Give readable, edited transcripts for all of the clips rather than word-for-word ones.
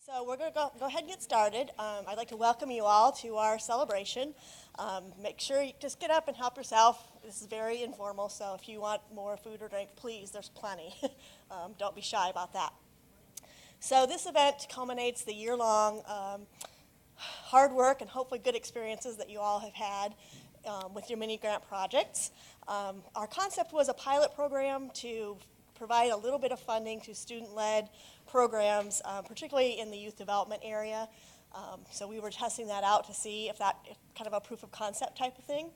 So we're going to go ahead and get started. I'd like to welcome you all to our celebration. Make sure you just get up and help yourself. This is very informal, so if you want more food or drink, please, there's plenty. Don't be shy about that. So this event culminates the year-long hard work and hopefully good experiences that you all have had with your mini grant projects. Our concept was a pilot program to provide a little bit of funding to student-led programs, particularly in the youth development area. So we were testing that out to see if kind of a proof of concept type of thing.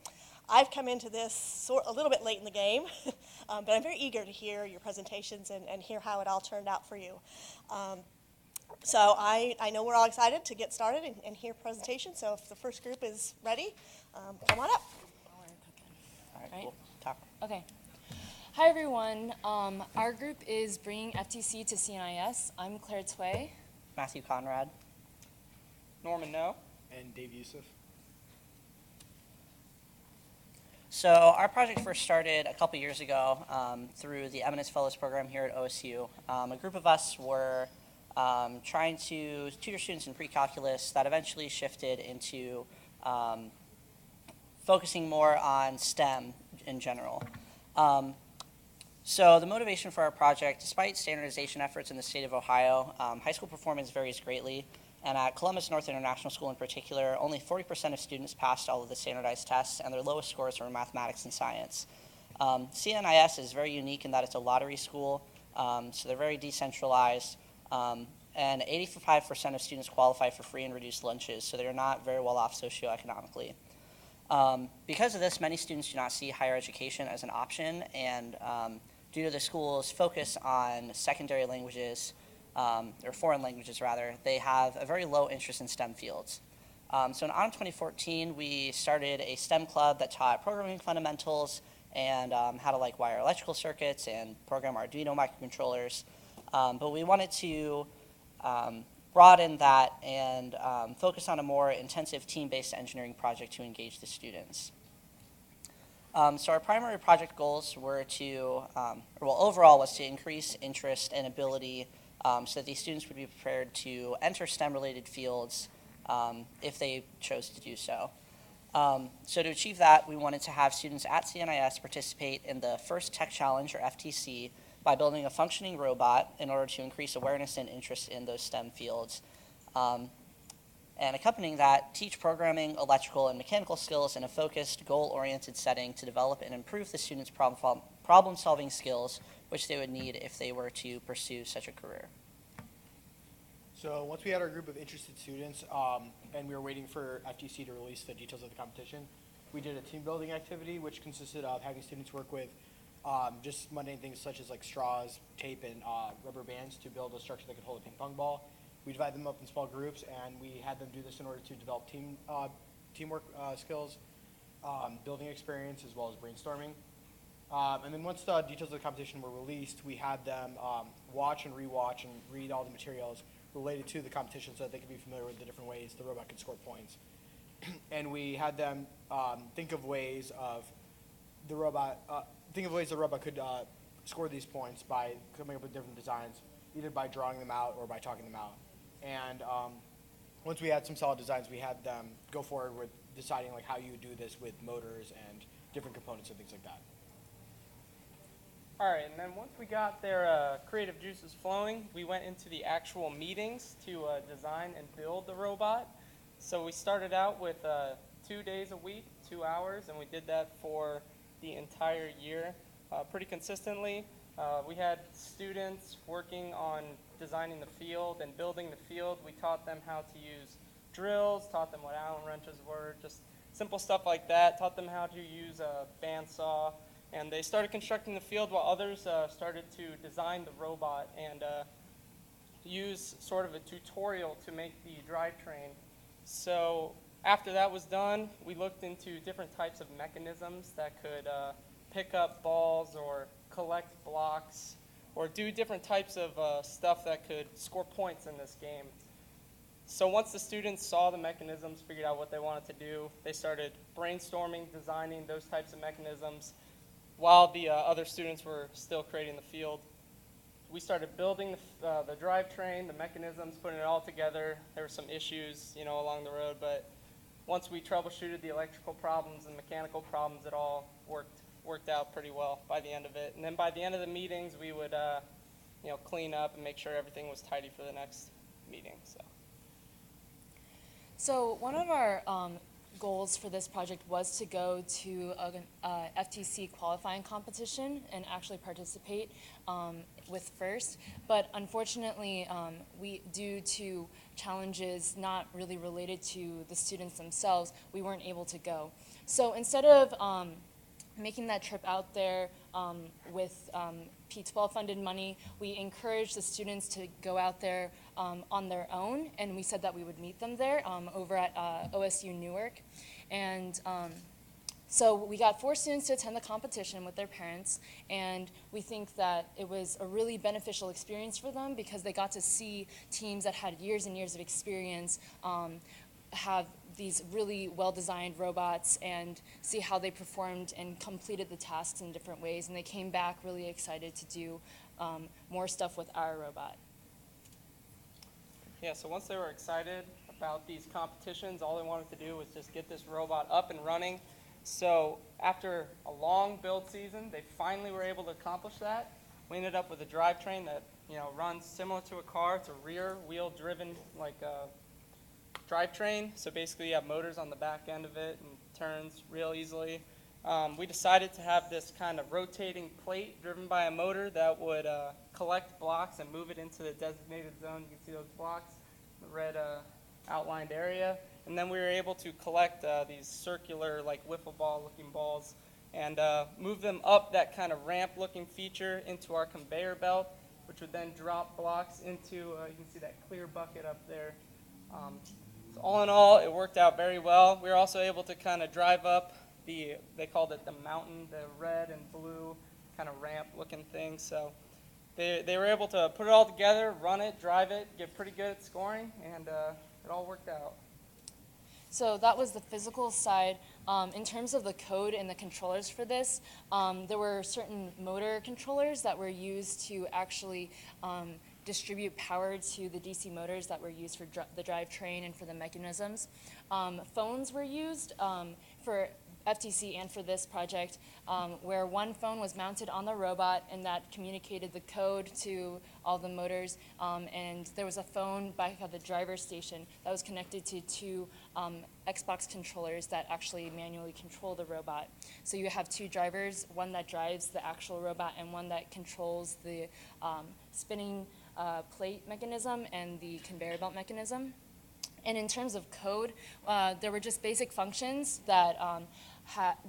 I've come into this a little bit late in the game, but I'm very eager to hear your presentations and hear how it all turned out for you. So I know we're all excited to get started and hear presentations. So if the first group is ready, come on up. All right, cool. Talk. Okay. Hi, everyone. Our group is bringing FTC to CNIS. I'm Claire Tway. Matthew Conrad. Norman No. And Dave Yusuf. So our project first started a couple years ago through the Eminence Fellows Program here at OSU. A group of us were trying to tutor students in pre-calculus that eventually shifted into focusing more on STEM in general. So the motivation for our project, despite standardization efforts in the state of Ohio, high school performance varies greatly. And at Columbus North International School in particular, only 40% of students passed all of the standardized tests, and their lowest scores were in mathematics and science. CNIS is very unique in that it's a lottery school, so they're very decentralized. And 85% of students qualify for free and reduced lunches, so they're not very well off socioeconomically. Because of this, many students do not see higher education as an option, and due to the school's focus on secondary languages, or foreign languages rather, they have a very low interest in STEM fields. So in autumn 2014, we started a STEM club that taught programming fundamentals and how to wire electrical circuits and program Arduino microcontrollers. But we wanted to broaden that and focus on a more intensive team-based engineering project to engage the students. So our primary project goals were overall was to increase interest and ability so that these students would be prepared to enter STEM-related fields if they chose to do so. So to achieve that, we wanted to have students at CNIS participate in the first Tech Challenge, or FTC, by building a functioning robot in order to increase awareness and interest in those STEM fields. And accompanying that, teach programming, electrical, and mechanical skills in a focused, goal-oriented setting to develop and improve the students' problem-solving skills, which they would need if they were to pursue such a career. So once we had our group of interested students and we were waiting for FTC to release the details of the competition, we did a team building activity, which consisted of having students work with just mundane things such as straws, tape, and rubber bands to build a structure that could hold a ping pong ball. We divided them up in small groups, and we had them do this in order to develop teamwork skills, building experience, as well as brainstorming. And then once the details of the competition were released, we had them watch and rewatch and read all the materials related to the competition so that they could be familiar with the different ways the robot could score points. And we had them think of ways the robot could score these points by coming up with different designs, either by drawing them out or by talking them out. And once we had some solid designs, we had them go forward with deciding how you would do this with motors and different components and things like that. All right, and then once we got their creative juices flowing, we went into the actual meetings to design and build the robot. So we started out with 2 days a week, 2 hours, and we did that for the entire year pretty consistently. We had students working on designing the field and building the field. We taught them how to use drills, taught them what Allen wrenches were, just simple stuff like that, taught them how to use a bandsaw, and they started constructing the field while others started to design the robot and use sort of a tutorial to make the drivetrain. So after that was done, we looked into different types of mechanisms that could pick up balls or collect blocks or do different types of stuff that could score points in this game. So once the students saw the mechanisms, figured out what they wanted to do, they started brainstorming, designing those types of mechanisms while the other students were still creating the field. we started building the drivetrain, the mechanisms, putting it all together. There were some issues, along the road, but once we troubleshooted the electrical problems and mechanical problems, it all worked out pretty well by the end of it. And then by the end of the meetings, we would, clean up and make sure everything was tidy for the next meeting. So one of our goals for this project was to go to a FTC qualifying competition and actually participate with FIRST, but unfortunately, due to challenges not really related to the students themselves, we weren't able to go. So instead of making that trip out there with P12 funded money, we encouraged the students to go out there on their own, and we said that we would meet them there over at OSU Newark. And so we got 4 students to attend the competition with their parents, and we think that it was a really beneficial experience for them because they got to see teams that had years and years of experience have these really well-designed robots and see how they performed and completed the tasks in different ways. And they came back really excited to do more stuff with our robot. Yeah, so once they were excited about these competitions, all they wanted to do was just get this robot up and running. So after a long build season, they finally were able to accomplish that. We ended up with a drivetrain that runs similar to a car. It's a rear wheel driven drivetrain. So basically you have motors on the back end of it and turns real easily. We decided to have this kind of rotating plate driven by a motor that would collect blocks and move it into the designated zone. You can see those blocks, the red outlined area. And then we were able to collect these circular, wiffle ball looking balls and move them up that kind of ramp looking feature into our conveyor belt, which would then drop blocks into, you can see that clear bucket up there. So all in all, it worked out very well. We were also able to kind of drive up they called it the mountain, the red and blue kind of ramp looking thing. So they were able to put it all together, run it, drive it, get pretty good at scoring, and it all worked out. So that was the physical side. In terms of the code and the controllers for this, there were certain motor controllers that were used to actually distribute power to the DC motors that were used for the drivetrain and for the mechanisms. Phones were used for FTC and for this project, where one phone was mounted on the robot and that communicated the code to all the motors, and there was a phone back at the driver's station that was connected to 2 Xbox controllers that actually manually control the robot. So you have 2 drivers, one that drives the actual robot and one that controls the spinning plate mechanism and the conveyor belt mechanism. And in terms of code, there were just basic functions that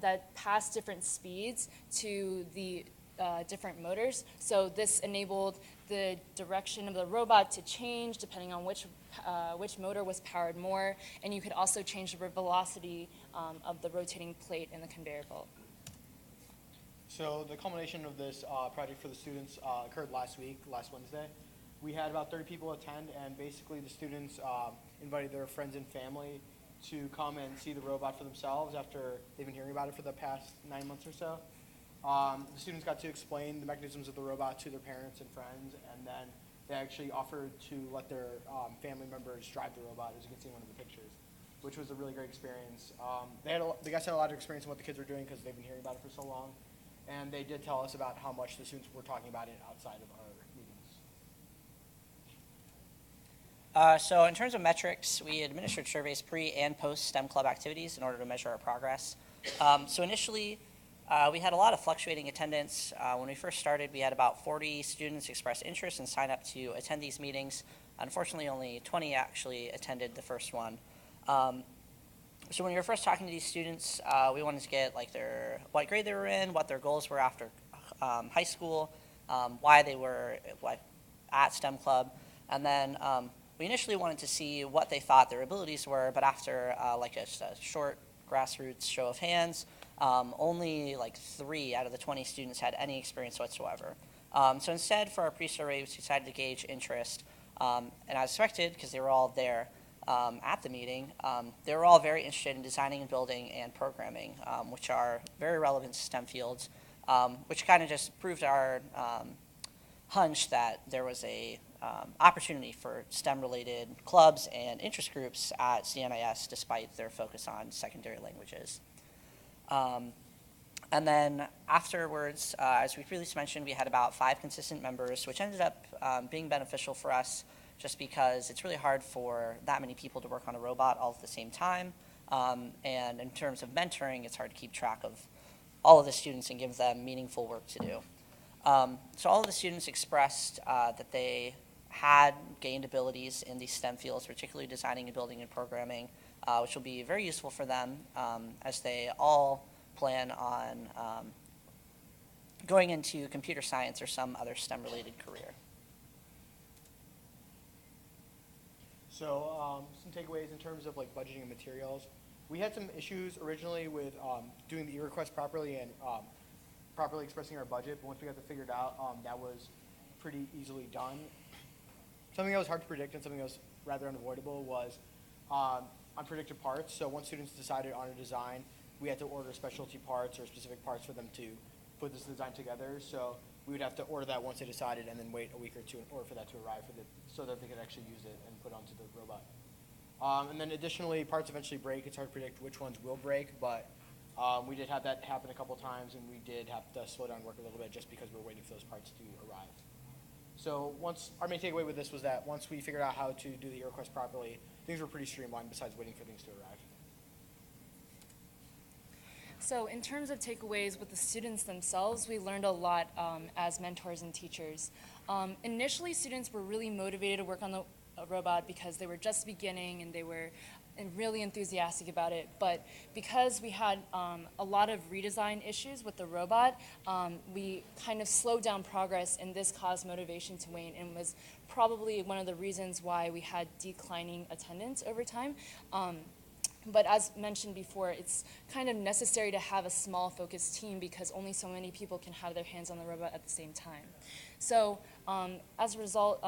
that pass different speeds to the different motors. So this enabled the direction of the robot to change depending on which motor was powered more, and you could also change the velocity of the rotating plate in the conveyor belt. So the culmination of this project for the students occurred last Wednesday. We had about 30 people attend, and basically the students invited their friends and family to come and see the robot for themselves after they've been hearing about it for the past 9 months or so. The students got to explain the mechanisms of the robot to their parents and friends, and then they actually offered to let their family members drive the robot, as you can see in one of the pictures, which was a really great experience. The guys had a lot of experience in what the kids were doing because they've been hearing about it for so long, and they did tell us about how much the students were talking about it outside of our meetings. So in terms of metrics, we administered surveys pre and post STEM club activities in order to measure our progress. So initially, we had a lot of fluctuating attendance. When we first started, we had about 40 students express interest and sign up to attend these meetings. Unfortunately, only 20 actually attended the first one. So when we were first talking to these students, we wanted to get what grade they were in, what their goals were after high school, why they were at STEM club, and then we initially wanted to see what they thought their abilities were, but after a short grassroots show of hands, only 3 out of the 20 students had any experience whatsoever. So instead, for our pre-survey, we decided to gauge interest, and as expected, because they were all there at the meeting, they were all very interested in designing and building and programming, which are very relevant to STEM fields, which kind of just proved our hunch that there was a opportunity for STEM-related clubs and interest groups at CNIS despite their focus on secondary languages. And then afterwards, as we previously mentioned, we had about 5 consistent members, which ended up being beneficial for us just because it's really hard for that many people to work on a robot all at the same time. And in terms of mentoring, it's hard to keep track of all of the students and give them meaningful work to do. So all of the students expressed that they had gained abilities in these STEM fields, particularly designing and building and programming, which will be very useful for them as they all plan on going into computer science or some other STEM-related career. So some takeaways in terms of like budgeting and materials. We had some issues originally with doing the e-request properly and properly expressing our budget, but once we got that figured out, that was pretty easily done. Something that was hard to predict and something that was rather unavoidable was unpredicted parts. So once students decided on a design, we had to order specialty parts or specific parts for them to put this design together. So we would have to order that once they decided and then wait a week or two in order for that to arrive so that they could actually use it and put it onto the robot. And then additionally, parts eventually break. It's hard to predict which ones will break, but we did have that happen a couple times, and we did have to slow down work a little bit just because we were waiting for those parts to arrive. So our main takeaway with this was that once we figured out how to do the request properly, things were pretty streamlined besides waiting for things to arrive. So in terms of takeaways with the students themselves, we learned a lot as mentors and teachers. Initially, students were really motivated to work on the robot because they were just beginning and they were really enthusiastic about it. But because we had a lot of redesign issues with the robot, we kind of slowed down progress, and this caused motivation to wane and was probably one of the reasons why we had declining attendance over time. But as mentioned before, it's kind of necessary to have a small focused team because only so many people can have their hands on the robot at the same time. So as a result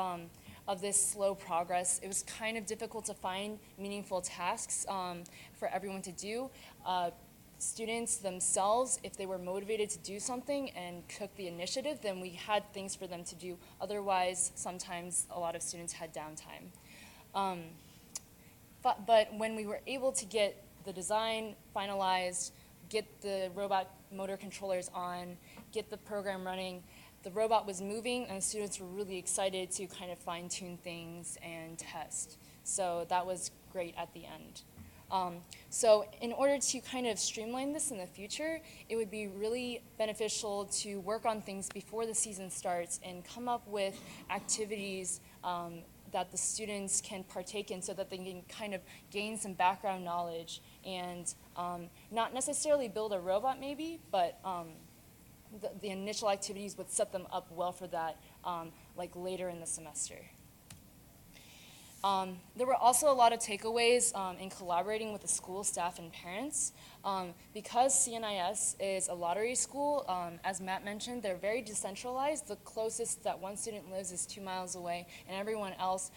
of this slow progress, it was kind of difficult to find meaningful tasks for everyone to do. Students themselves, if they were motivated to do something and took the initiative, then we had things for them to do. Otherwise, sometimes a lot of students had downtime. But when we were able to get the design finalized, get the robot motor controllers on, get the program running, the robot was moving and the students were really excited to kind of fine-tune things and test. So that was great at the end. So in order to kind of streamline this in the future, it would be really beneficial to work on things before the season starts and come up with activities that the students can partake in so that they can kind of gain some background knowledge and not necessarily build a robot maybe, but the initial activities would set them up well for that like later in the semester. There were also a lot of takeaways in collaborating with the school staff and parents. Because CNIS is a lottery school, as Matt mentioned, they're very decentralized. The closest that one student lives is 2 miles away, and everyone else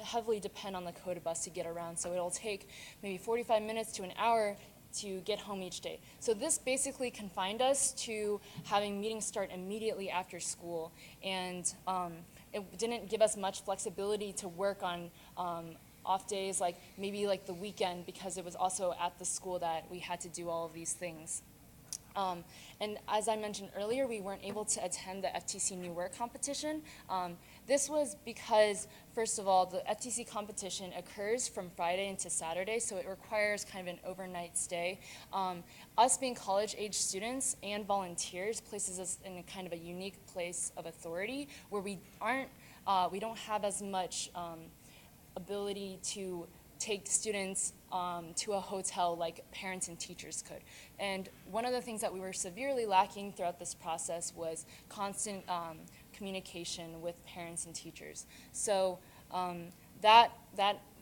heavily depend on the CODA bus to get around. So it'll take maybe 45 minutes to an hour to get home each day. So this basically confined us to having meetings start immediately after school, and it didn't give us much flexibility to work on off days, like maybe like the weekend, because it was also at the school that we had to do all of these things. And as I mentioned earlier, we weren't able to attend the FTC New Work competition. This was because, first of all, the FTC competition occurs from Friday into Saturday, so it requires kind of an overnight stay. Us being college-age students and volunteers places us in a kind of a unique place of authority where we don't have as much ability to take students to a hotel like parents and teachers could. And one of the things that we were severely lacking throughout this process was constant communication with parents and teachers. So that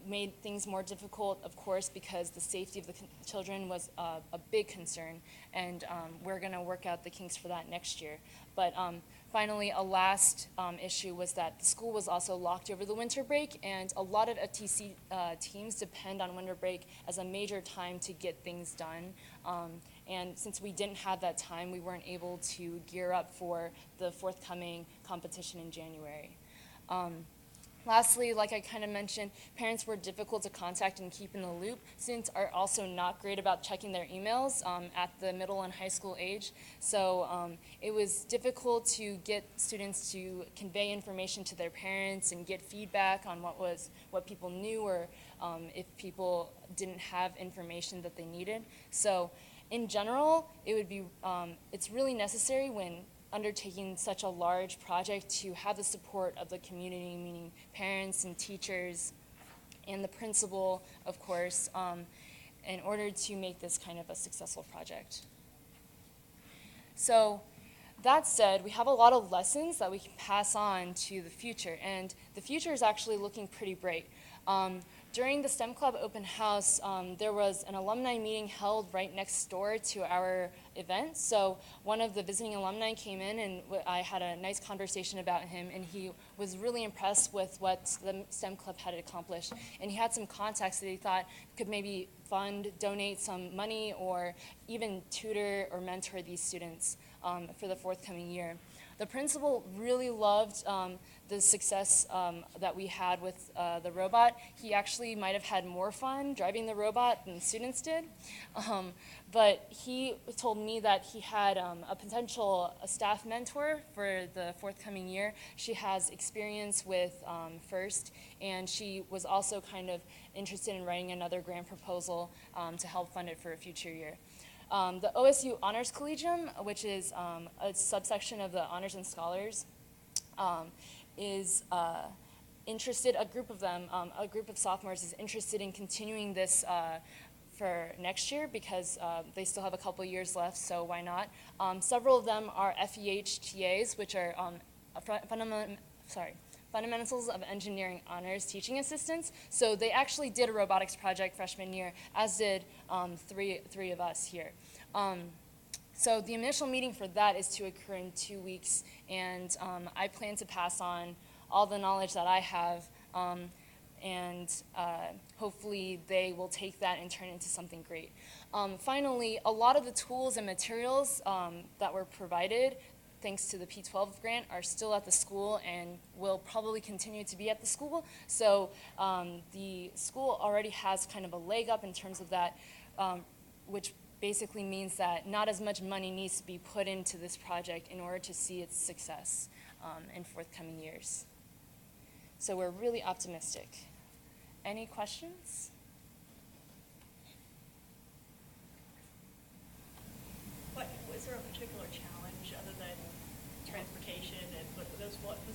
made things more difficult, of course, because the safety of the children was a big concern, and we're going to work out the kinks for that next year. But finally, a last issue was that the school was also locked over the winter break, and a lot of FTC teams depend on winter break as a major time to get things done. And since we didn't have that time, we weren't able to gear up for the forthcoming competition in January. Lastly, like I kind of mentioned, parents were difficult to contact and keep in the loop. Students are also not great about checking their emails at the middle and high school age. So it was difficult to get students to convey information to their parents and get feedback on what people knew, or if people didn't have information that they needed. So in general, it's really necessary when undertaking such a large project to have the support of the community, meaning parents and teachers and the principal, of course, in order to make this kind of a successful project. So that said, we have a lot of lessons that we can pass on to the future, and the future is actually looking pretty bright. During the STEM Club open house, there was an alumni meeting held right next door to our event. So one of the visiting alumni came in, and I had a nice conversation about him, and he was really impressed with what the STEM Club had accomplished. And he had some contacts that he thought could maybe donate some money, or even tutor or mentor these students for the forthcoming year. The principal really loved the success that we had with the robot. He actually might have had more fun driving the robot than the students did. But he told me that he had a potential staff mentor for the forthcoming year. She has experience with FIRST, and she was also kind of interested in writing another grant proposal to help fund it for a future year. The OSU Honors Collegium, which is a subsection of the Honors and Scholars, is interested, a group of sophomores is interested in continuing this for next year, because they still have a couple years left, so why not? Several of them are FEH-TAs, which are Fundamentals of Engineering Honors Teaching Assistants. So they actually did a robotics project freshman year, as did three of us here. So the initial meeting for that is to occur in 2 weeks, and I plan to pass on all the knowledge that I have, and hopefully they will take that and turn it into something great. Finally, a lot of the tools and materials that were provided thanks to the P12 grant are still at the school and will probably continue to be at the school. So the school already has kind of a leg up in terms of that, which basically means that not as much money needs to be put into this project in order to see its success in forthcoming years. So we're really optimistic. Any questions? Was there a particular challenge other than transportation, and was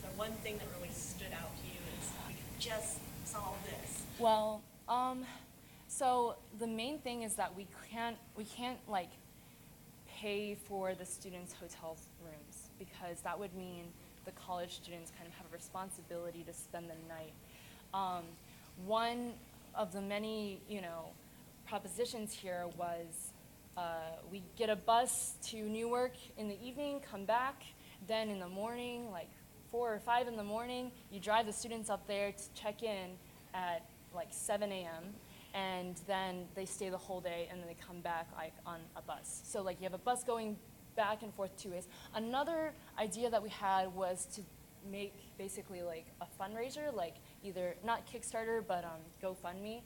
there one thing that really stood out to you as we could just solve this? Well, so the main thing is that we can't like pay for the students' hotel rooms, because that would mean the college students kind of have a responsibility to spend the night. One of the many, propositions here was we get a bus to Newark in the evening, come back, then in the morning, like 4 or 5 in the morning, you drive the students up there to check in at like 7 a.m., and then they stay the whole day, and then they come back like on a bus. So like you have a bus going back and forth 2 ways. Another idea that we had was to make basically like a fundraiser, like either not Kickstarter, but GoFundMe,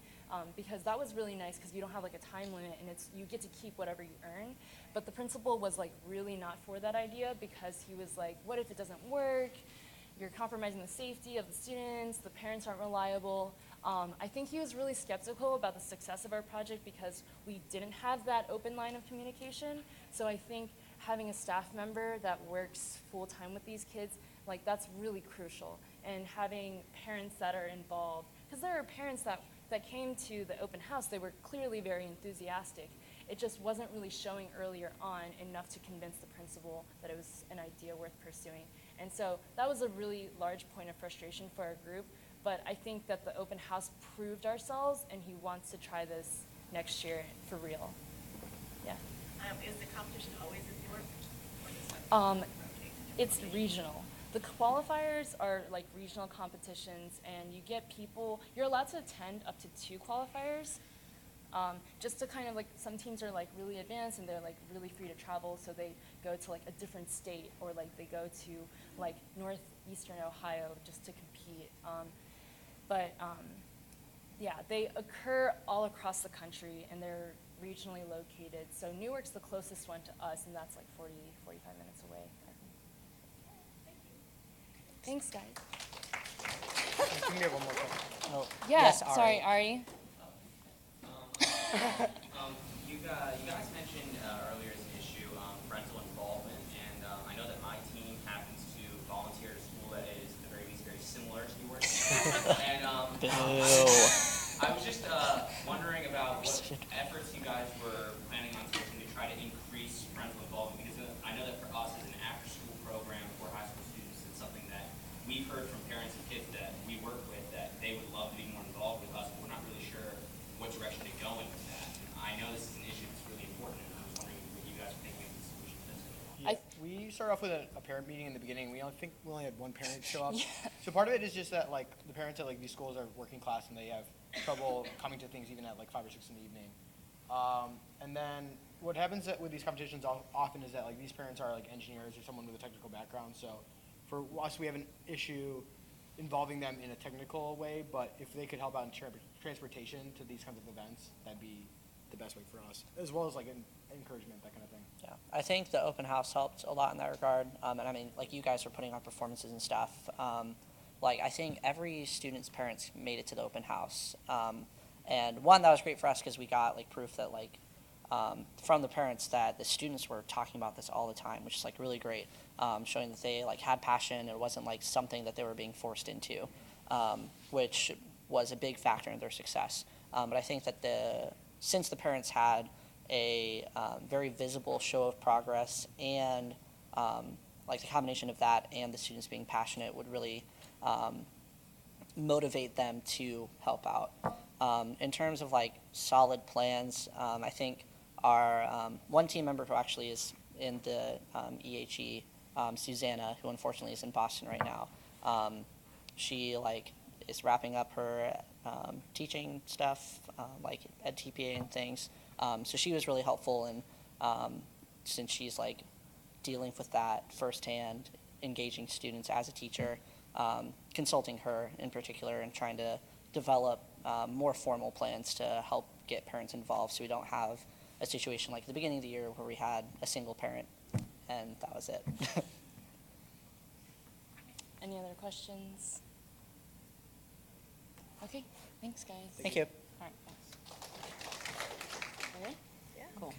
because that was really nice, because you don't have like a time limit, and you get to keep whatever you earn. But the principal was like really not for that idea, because he was like, what if it doesn't work? You're compromising the safety of the students, the parents aren't reliable. I think he was really skeptical about the success of our project, because we didn't have that open line of communication. So I think having a staff member that works full-time with these kids, like that's really crucial. And having parents that are involved, because there are parents that came to the open house, they were clearly very enthusiastic. It just wasn't really showing earlier on enough to convince the principal that it was an idea worth pursuing. And so that was a really large point of frustration for our group, but I think that the open house proved ourselves, and he wants to try this next year for real. Yeah. Is the competition always in Newark? Or does that rotate? It's regional. The qualifiers are like regional competitions, and you get people, you're allowed to attend up to 2 qualifiers. Just to kind of like, some teams are like really advanced and they're like really free to travel, so they go to like a different state, or like they go to like northeastern Ohio just to compete. Yeah, they occur all across the country and they're regionally located. So Newark's the closest one to us, and that's like 40, 45 minutes away. Thanks, guys. I think we have one more question. Oh, Yeah, yes, Ari. sorry, Ari. You guys mentioned earlier as an issue parental involvement, and I know that my team happens to volunteer at a school that is at the very least very similar to yours. And I was just wondering about what efforts you guys were planning on taking to try to increase parental involvement, because I know that for us as an after-school program for high school students, it's something that we've heard from parents and kids that we work with that they would love to be more involved with us, but we're not really sure what direction to go in with that. And I know this is an issue that's really important, and I was wondering what you guys are thinking of the solution to this. Yeah, we started off with a parent meeting in the beginning. We only had one parent show up. So part of it is just that like the parents at like these schools are working class and they have trouble coming to things even at like 5 or 6 in the evening. And then what happens with these competitions often is that like these parents are like engineers or someone with a technical background. So for us, we have an issue involving them in a technical way, but if they could help out in transportation to these kinds of events, that'd be the best way for us, as well as like encouragement, that kind of thing. Yeah, I think the open house helped a lot in that regard. And I mean, like you guys were putting on performances and stuff. Like I think every student's parents made it to the open house. And one, that was great for us because we got like proof that like from the parents that the students were talking about this all the time, which is like really great, showing that they like had passion. It wasn't like something that they were being forced into, which was a big factor in their success. But I think that since the parents had a very visible show of progress, and like the combination of that and the students being passionate would really motivate them to help out. In terms of like solid plans, I think our one team member who actually is in the EHE, Susanna, who unfortunately is in Boston right now, she like is wrapping up her teaching stuff, like at TPA and things. So she was really helpful, and since she's like dealing with that firsthand, engaging students as a teacher, consulting her in particular, and trying to develop more formal plans to help get parents involved, so we don't have a situation like the beginning of the year where we had a single parent, and that was it. Any other questions? Okay, thanks, guys. Thank you. All right, thanks. Ready? Cool.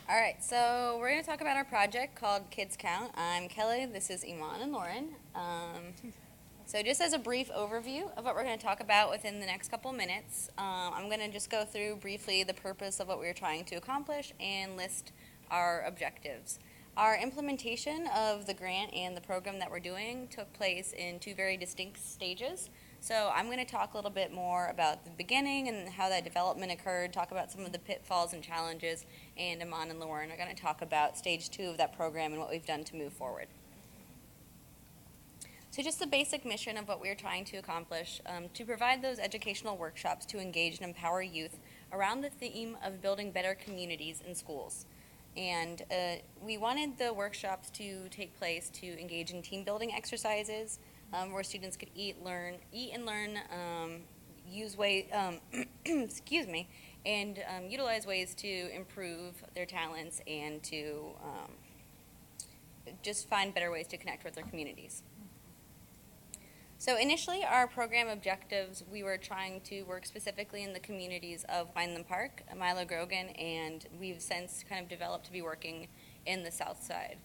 All right, so we're going to talk about our project called Kids Count. I'm Kelly, this is Iman and Lauren. So just as a brief overview of what we're going to talk about within the next couple minutes, I'm going to just go through briefly the purpose of what we're trying to accomplish and list our objectives. Our implementation of the grant and the program that we're doing took place in 2 very distinct stages. So I'm going to talk a little bit more about the beginning and how that development occurred, talk about some of the pitfalls and challenges, and Iman and Lauren are going to talk about stage 2 of that program and what we've done to move forward. So just the basic mission of what we're trying to accomplish, to provide those educational workshops to engage and empower youth around the theme of building better communities in schools. And we wanted the workshops to take place to engage in team building exercises, where students could eat and learn, excuse me, and utilize ways to improve their talents and to just find better ways to connect with their communities. So initially, our program objectives, we were trying to work specifically in the communities of Vineland Park, Milo Grogan, and we've since kind of developed to be working in the South Side.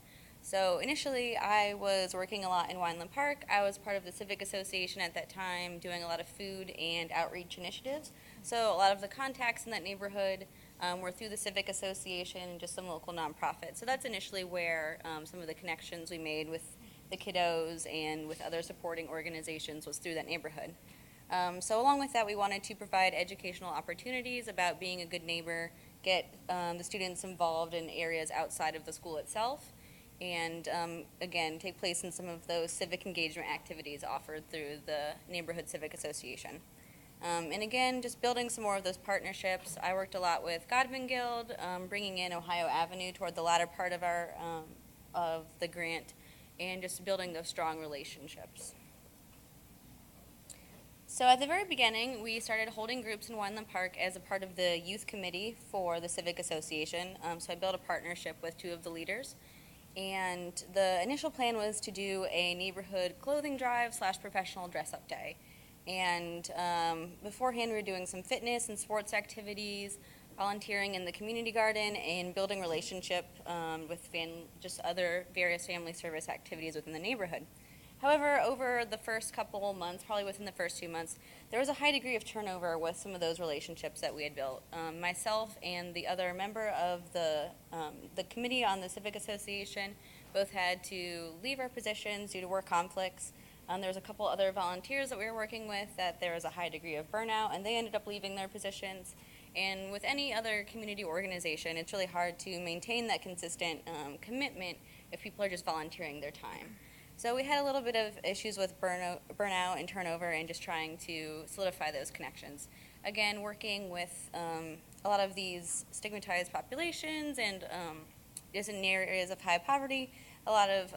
So initially, I was working a lot in Vineland Park. I was part of the Civic Association at that time, doing a lot of food and outreach initiatives. So a lot of the contacts in that neighborhood were through the Civic Association and just some local nonprofits. So that's initially where some of the connections we made with the kiddos and with other supporting organizations was through that neighborhood. So along with that, we wanted to provide educational opportunities about being a good neighbor, get the students involved in areas outside of the school itself, and again, take place in some of those civic engagement activities offered through the Neighborhood Civic Association. And again, just building some more of those partnerships. I worked a lot with Godwin Guild, bringing in Ohio Avenue toward the latter part of our of the grant, and just building those strong relationships. So at the very beginning, we started holding groups in Wineland Park as a part of the youth committee for the Civic Association. So I built a partnership with two of the leaders. And the initial plan was to do a neighborhood clothing drive / professional dress-up day. And beforehand, we were doing some fitness and sports activities, volunteering in the community garden, and building relationship with just other various family service activities within the neighborhood. However, over the first couple months, probably within the first 2 months, there was a high degree of turnover with some of those relationships that we had built. Myself and the other member of the committee on the Civic Association both had to leave our positions due to work conflicts. There was a couple other volunteers that we were working with that there was a high degree of burnout, and they ended up leaving their positions. And with any other community organization, it's really hard to maintain that consistent commitment if people are just volunteering their time. So we had a little bit of issues with burnout and turnover and just trying to solidify those connections. Again, working with a lot of these stigmatized populations and just in areas of high poverty, a lot of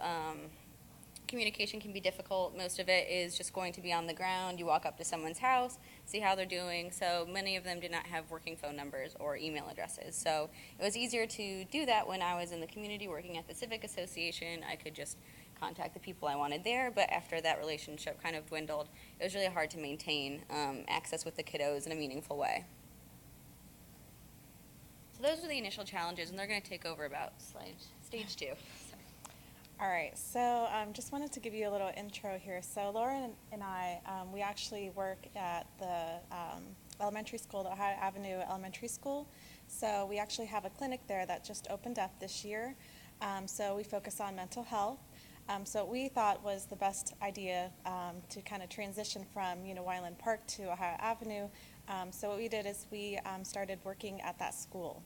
communication can be difficult. Most of it is just going to be on the ground. You walk up to someone's house, see how they're doing. So many of them did not have working phone numbers or email addresses. So it was easier to do that when I was in the community working at the Civic Association. I could just contact the people I wanted there, but after that relationship kind of dwindled, it was really hard to maintain access with the kiddos in a meaningful way. So those are the initial challenges, and they're going to take over about stage 2. All right, so just wanted to give you a little intro here. So Lauren and I, we actually work at the elementary school, the Ohio Avenue Elementary School. So we actually have a clinic there that just opened up this year. So we focus on mental health. So what we thought was the best idea to kind of transition from, Wineland Park to Ohio Avenue. So what we did is we started working at that school.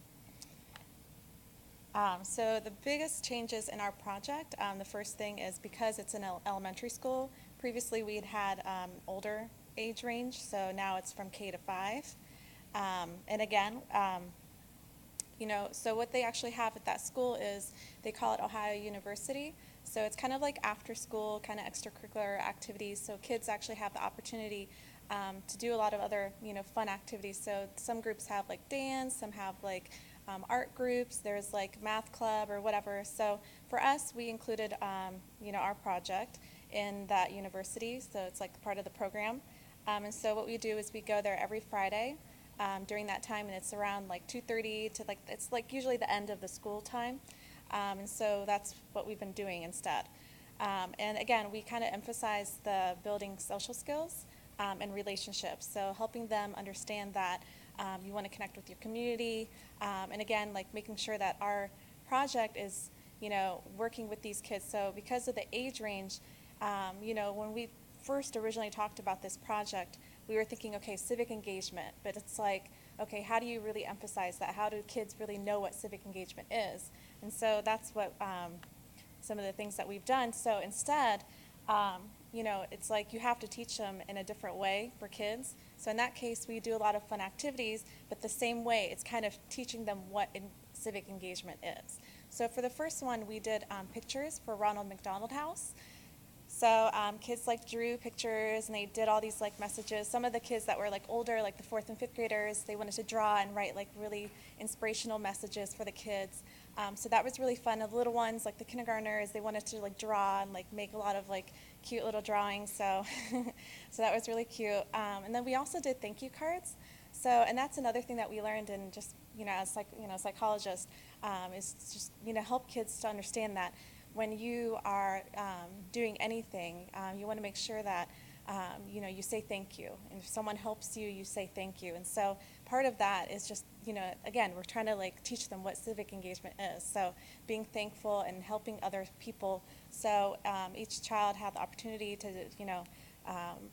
So the biggest changes in our project, the first thing is because it's an elementary school, previously we had older age range, so now it's from K to 5. And again, so what they actually have at that school is they call it Ohio University. So it's kind of like after school kind of extracurricular activities. So kids actually have the opportunity to do a lot of other, fun activities. So some groups have like dance, some have like art groups, there's like math club or whatever. So for us, we included, our project in that university. So it's like part of the program. And so what we do is we go there every Friday during that time, and it's around like 2:30 to it's like usually the end of the school time. And so that's what we've been doing instead. And again, we kind of emphasize the building social skills and relationships. So helping them understand that you want to connect with your community. And again, like making sure that our project is, working with these kids. So because of the age range, when we first originally talked about this project, we were thinking, okay, civic engagement, but it's like, okay, how do you really emphasize that? How do kids really know what civic engagement is? And so that's what some of the things that we've done. So instead, it's like you have to teach them in a different way for kids. So in that case, we do a lot of fun activities, but the same way, it's kind of teaching them what civic engagement is. So for the first one, we did pictures for Ronald McDonald House. So kids drew pictures, and they did all these messages. Some of the kids that were older, like the 4th and 5th graders, they wanted to draw and write really inspirational messages for the kids. So that was really fun. The little ones, like the kindergartners, they wanted to draw and make a lot of cute little drawings. So so that was really cute. And then we also did thank you cards. So, and that's another thing that we learned, and just as psychologists, is just help kids to understand that when you are doing anything, you want to make sure that you say thank you. And if someone helps you, you say thank you. And so part of that is just, again, we're trying to teach them what civic engagement is. So being thankful and helping other people. So each child had the opportunity to,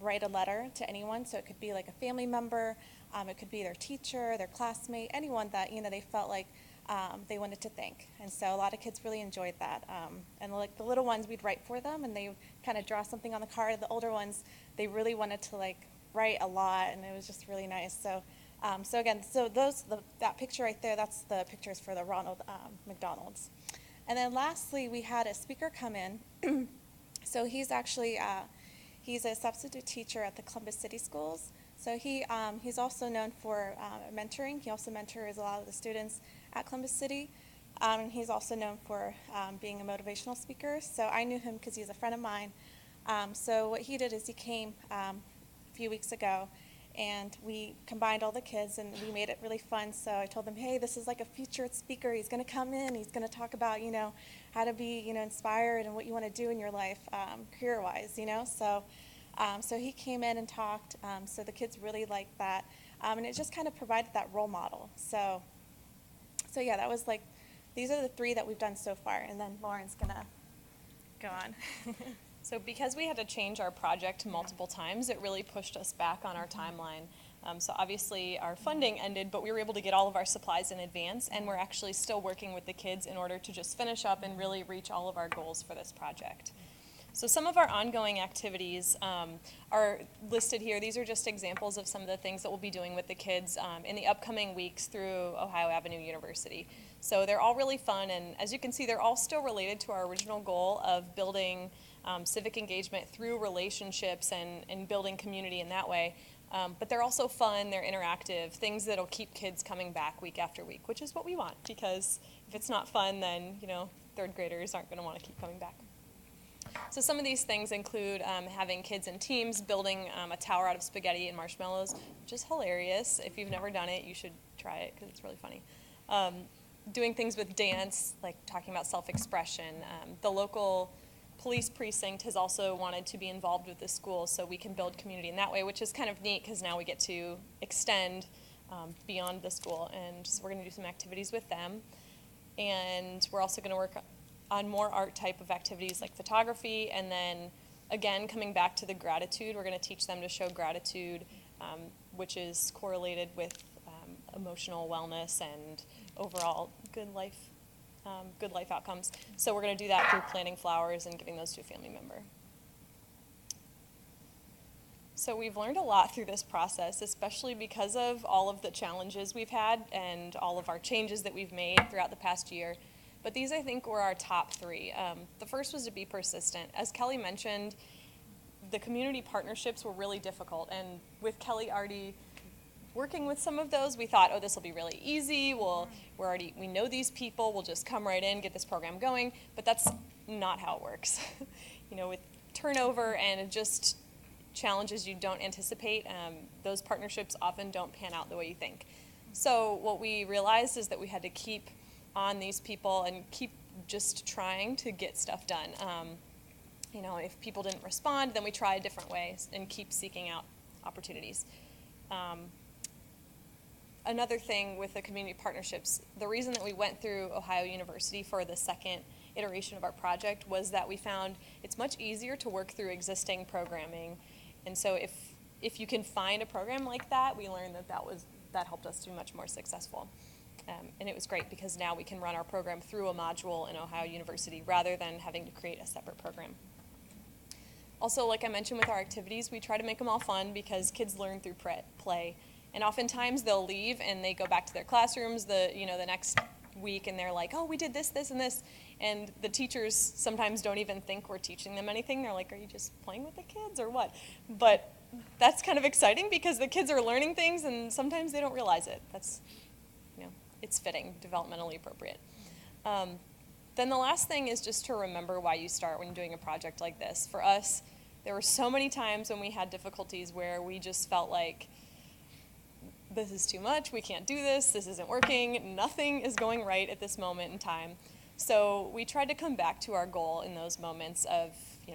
write a letter to anyone. So it could be a family member, it could be their teacher, their classmate, anyone that, they felt they wanted to thank. And so a lot of kids really enjoyed that. And like the little ones, we'd write for them and they would kind of draw something on the card. The older ones, they really wanted to like write a lot, and it was just really nice. So, that picture right there, that's the pictures for the Ronald McDonald's. And then lastly, we had a speaker come in. So he's actually, he's a substitute teacher at the Columbus City Schools. So he's also known for mentoring. He also mentors a lot of the students at Columbus City. He's also known for being a motivational speaker. So I knew him because he's a friend of mine. So what he did is he came a few weeks ago, and we combined all the kids and we made it really fun. So I told them, hey, this is like a featured speaker. He's going to come in. He's going to talk about, how to be, inspired and what you want to do in your life career-wise, So he came in and talked. So the kids really liked that. And it just kind of provided that role model. So yeah, that was like, these are the 3 that we've done so far. And then Lauren's going to go on. So because we had to change our project multiple times, it really pushed us back on our timeline. So obviously our funding ended, but we were able to get all of our supplies in advance, and we're actually still working with the kids in order to just finish up and really reach all of our goals for this project. So some of our ongoing activities are listed here. These are just examples of some of the things that we'll be doing with the kids in the upcoming weeks through Ohio Avenue University. So they're all really fun, and as you can see, they're all still related to our original goal of building civic engagement through relationships and building community in that way. But they're also fun, they're interactive, things that'll keep kids coming back week after week, which is what we want, because if it's not fun, then, third graders aren't going to want to keep coming back. So some of these things include having kids in teams, building a tower out of spaghetti and marshmallows, which is hilarious. If you've never done it, you should try it because it's really funny. Doing things with dance, like talking about self-expression. The local police precinct has also wanted to be involved with the school so we can build community in that way, which is kind of neat because now we get to extend beyond the school, and so we're going to do some activities with them. And we're also going to work on more art type of activities like photography, and then again coming back to the gratitude, we're going to teach them to show gratitude, which is correlated with emotional wellness and overall good life outcomes. So we're going to do that through planting flowers and giving those to a family member. So we've learned a lot through this process, especially because of all of the challenges we've had and all of our changes that we've made throughout the past year. But these, I think, were our top 3. The first was to be persistent. As Kelly mentioned, the community partnerships were really difficult, and with Kelly already working with some of those, we thought, oh, this will be really easy. We know these people. We'll just come right in, get this program going. But that's not how it works. With turnover and just challenges you don't anticipate, those partnerships often don't pan out the way you think. So what we realized is that we had to keep on these people and keep just trying to get stuff done. If people didn't respond, then we try a different way and keep seeking out opportunities. Another thing with the community partnerships, the reason that we went through Ohio University for the second iteration of our project was that we found it's much easier to work through existing programming. And so if you can find a program like that, we learned that helped us to be much more successful. And it was great because now we can run our program through a module in Ohio University rather than having to create a separate program. Also, like I mentioned with our activities, we try to make them all fun because kids learn through play. And oftentimes they'll leave and they go back to their classrooms the next week and they're like, oh, we did this, this, and this. And the teachers sometimes don't even think we're teaching them anything. They're like, are you just playing with the kids or what? But that's kind of exciting because the kids are learning things and sometimes they don't realize it. It's fitting, developmentally appropriate. Then the last thing is just to remember why you start when doing a project like this. For us, there were so many times when we had difficulties where we just felt like, this is too much, we can't do this isn't working, nothing is going right at this moment in time. So we tried to come back to our goal in those moments of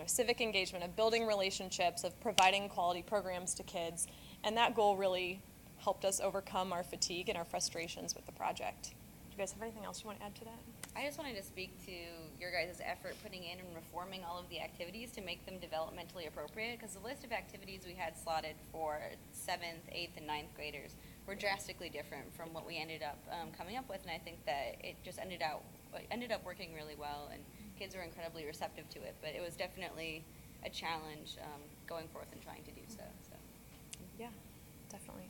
civic engagement, of building relationships, of providing quality programs to kids, and that goal really helped us overcome our fatigue and our frustrations with the project. Do you guys have anything else you want to add to that? I just wanted to speak to your guys' effort putting in and reforming all of the activities to make them developmentally appropriate, because the list of activities we had slotted for 7th, 8th, and 9th graders were drastically different from what we ended up coming up with, and I think that it just ended up working really well, and kids were incredibly receptive to it. But it was definitely a challenge going forth and trying to do so. Yeah, definitely.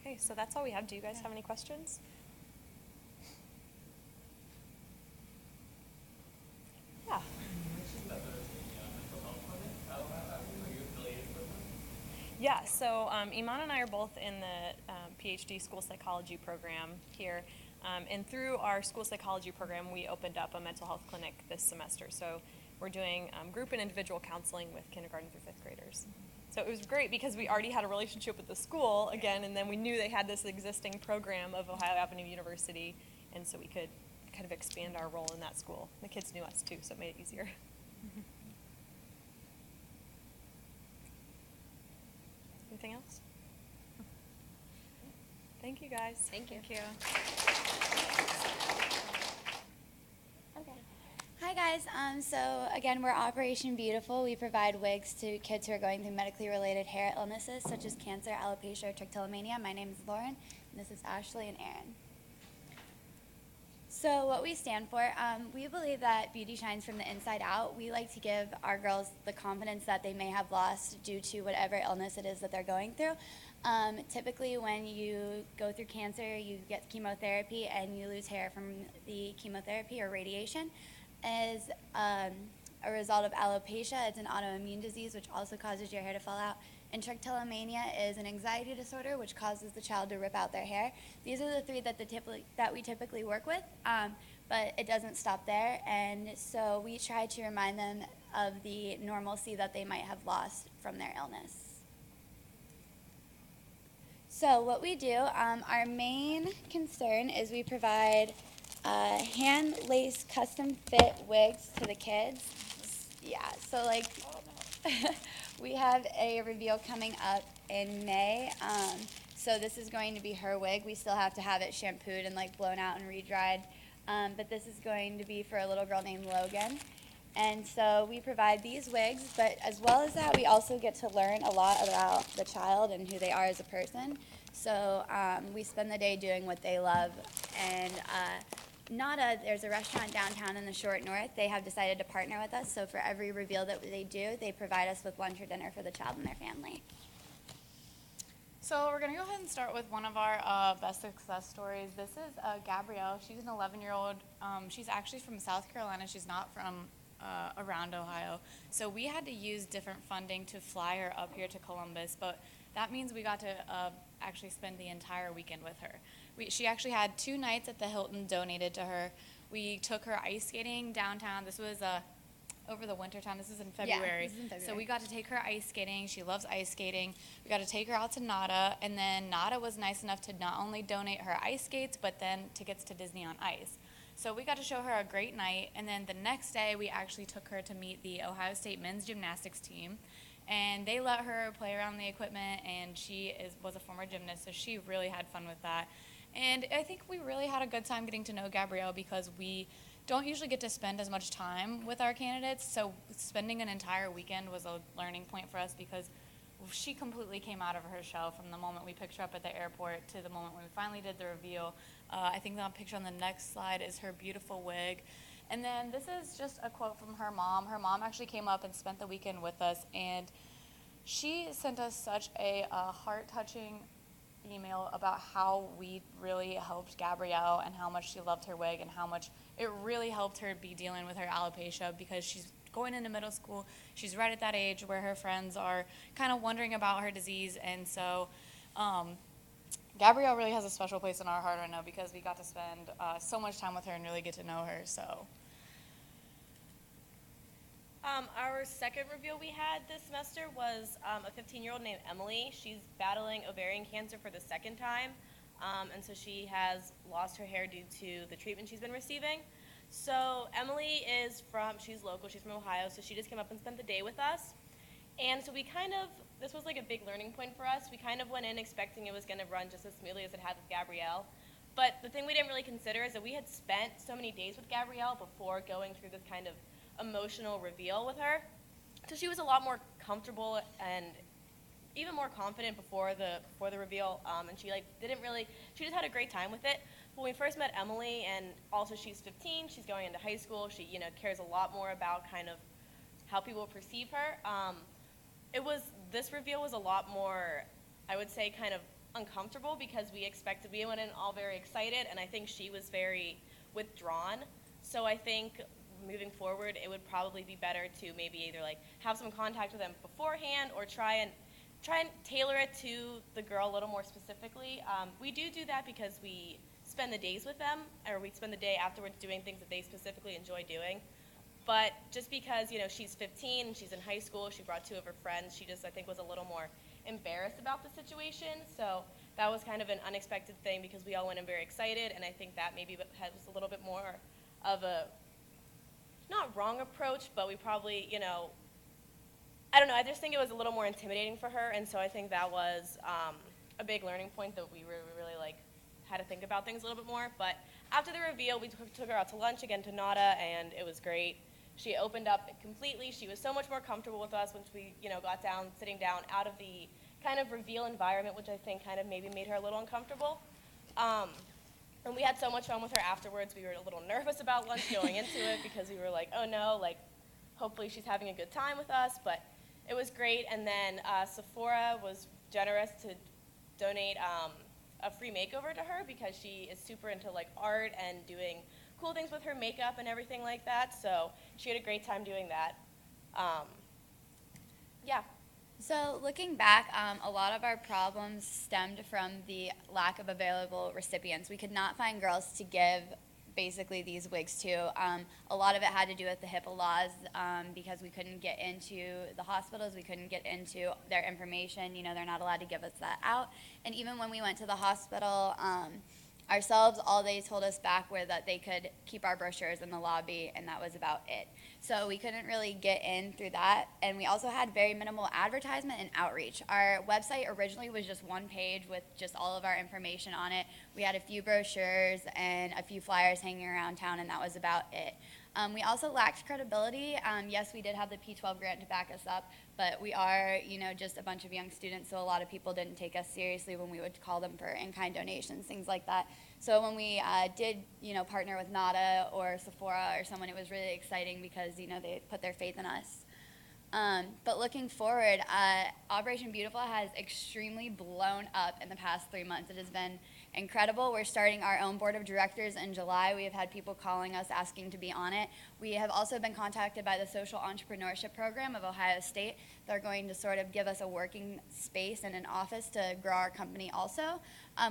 Okay, so that's all we have. Do you guys have any questions? Yeah. Yeah, so Iman and I are both in the PhD school psychology program here. And through our school psychology program, we opened up a mental health clinic this semester. So we're doing group and individual counseling with kindergarten through fifth graders. So it was great because we already had a relationship with the school again, and then we knew they had this existing program of Ohio Avenue University, and so we could kind of expand our role in that school. The kids knew us too, so it made it easier. Anything else? Thank you, guys. Thank you. Okay. Hi guys. So again, we're Operation Beautiful. We provide wigs to kids who are going through medically related hair illnesses such as cancer, alopecia, or trichotillomania. My name is Lauren, and this is Ashley and Aaron. So what we stand for, we believe that beauty shines from the inside out. We like to give our girls the confidence that they may have lost due to whatever illness it is that they're going through. Typically when you go through cancer, you get chemotherapy and you lose hair from the chemotherapy or radiation. As a result of alopecia, it's an autoimmune disease which also causes your hair to fall out. And trichotillomania is an anxiety disorder which causes the child to rip out their hair. These are the three that we typically work with, but it doesn't stop there. And so we try to remind them of the normalcy that they might have lost from their illness. So what we do, our main concern is we provide hand-laced custom fit wigs to the kids. Yeah, so like we have a reveal coming up in May. So this is going to be her wig. We still have to have it shampooed and like blown out and re-dried. But this is going to be for a little girl named Logan. And so we provide these wigs, but as well as that, we also get to learn a lot about the child and who they are as a person. So we spend the day doing what they love. And Nada, there's a restaurant downtown in the Short North. They have decided to partner with us. So for every reveal that they do, they provide us with lunch or dinner for the child and their family. So we're going to go ahead and start with one of our best success stories. This is Gabrielle. She's an 11-year-old. She's actually from South Carolina. She's not from around Ohio. So we had to use different funding to fly her up here to Columbus, but that means we got to actually spend the entire weekend with her. She actually had 2 nights at the Hilton donated to her. We took her ice skating downtown. This was over the winter time. This is in February. Yeah, this is in February. So we got to take her ice skating. She loves ice skating. We got to take her out to Nada, and then Nada was nice enough to not only donate her ice skates, but then tickets to Disney on Ice. So we got to show her a great night, and then the next day we actually took her to meet the Ohio State men's gymnastics team, and they let her play around the equipment, and she was a former gymnast, so she really had fun with that. And I think we really had a good time getting to know Gabrielle because we don't usually get to spend as much time with our candidates, so spending an entire weekend was a learning point for us because she completely came out of her shell from the moment we picked her up at the airport to the moment when we finally did the reveal. I think the picture on the next slide is her beautiful wig. And then this is just a quote from her mom. Her mom actually came up and spent the weekend with us, and she sent us such a heart-touching email about how we really helped Gabrielle and how much she loved her wig and how much it really helped her be dealing with her alopecia because she's going into middle school. She's right at that age where her friends are kind of wondering about her disease, and so Gabrielle really has a special place in our heart right now because we got to spend so much time with her and really get to know her. So our second reveal we had this semester was a 15-year-old named Emily. She's battling ovarian cancer for the second time, and so she has lost her hair due to the treatment she's been receiving. So Emily she's local, she's from Ohio, so she just came up and spent the day with us. And so this was like a big learning point for us. We kind of went in expecting it was going to run just as smoothly as it had with Gabrielle. But the thing we didn't really consider is that we had spent so many days with Gabrielle before going through this kind of emotional reveal with her. So she was a lot more comfortable and even more confident before the reveal, and she she just had a great time with it. When we first met Emily, and also she's 15, she's going into high school, she cares a lot more about kind of how people perceive her. This reveal was a lot more, I would say, kind of uncomfortable because we went in all very excited, and I think she was very withdrawn. So I think moving forward, it would probably be better to maybe either like have some contact with them beforehand or try and tailor it to the girl a little more specifically. We do that because we spend the days with them, or we spend the day afterwards doing things that they specifically enjoy doing. But just because, she's 15 and she's in high school, she brought 2 of her friends, she just, I think, was a little more embarrassed about the situation. So that was kind of an unexpected thing because we all went in very excited, and I think that maybe was a little bit more of a, not wrong approach, but we probably, I don't know, I just think it was a little more intimidating for her, and so I think that was a big learning point that we really had to think about things a little bit more. But after the reveal, we took her out to lunch again to NADA, and it was great. She opened up completely. She was so much more comfortable with us once we, got down, sitting down out of the kind of reveal environment, which I think kind of maybe made her a little uncomfortable. And we had so much fun with her afterwards. We were a little nervous about lunch going into it because we were like, oh no, hopefully she's having a good time with us, but it was great. And then Sephora was generous to donate a free makeover to her because she is super into art and doing cool things with her makeup and everything like that. So she had a great time doing that. Yeah. So looking back, a lot of our problems stemmed from the lack of available recipients. We could not find girls to give basically these wigs to. A lot of it had to do with the HIPAA laws because we couldn't get into the hospitals, we couldn't get into their information. They're not allowed to give us that out. And even when we went to the hospital ourselves, all they told us back were that they could keep our brochures in the lobby, and that was about it. So we couldn't really get in through that, and we also had very minimal advertisement and outreach. Our website originally was just one page with just all of our information on it. We had a few brochures and a few flyers hanging around town, and that was about it. We also lacked credibility. Yes, we did have the P12 grant to back us up, but we are, just a bunch of young students, so a lot of people didn't take us seriously when we would call them for in-kind donations, things like that. So when we did, partner with NADA or Sephora or someone, it was really exciting because, they put their faith in us. But looking forward, Operation Beautiful has extremely blown up in the past 3 months. It has been incredible. We're starting our own board of directors in July. We have had people calling us asking to be on it. We have also been contacted by the Social Entrepreneurship Program of Ohio State. They're going to sort of give us a working space and an office to grow our company also.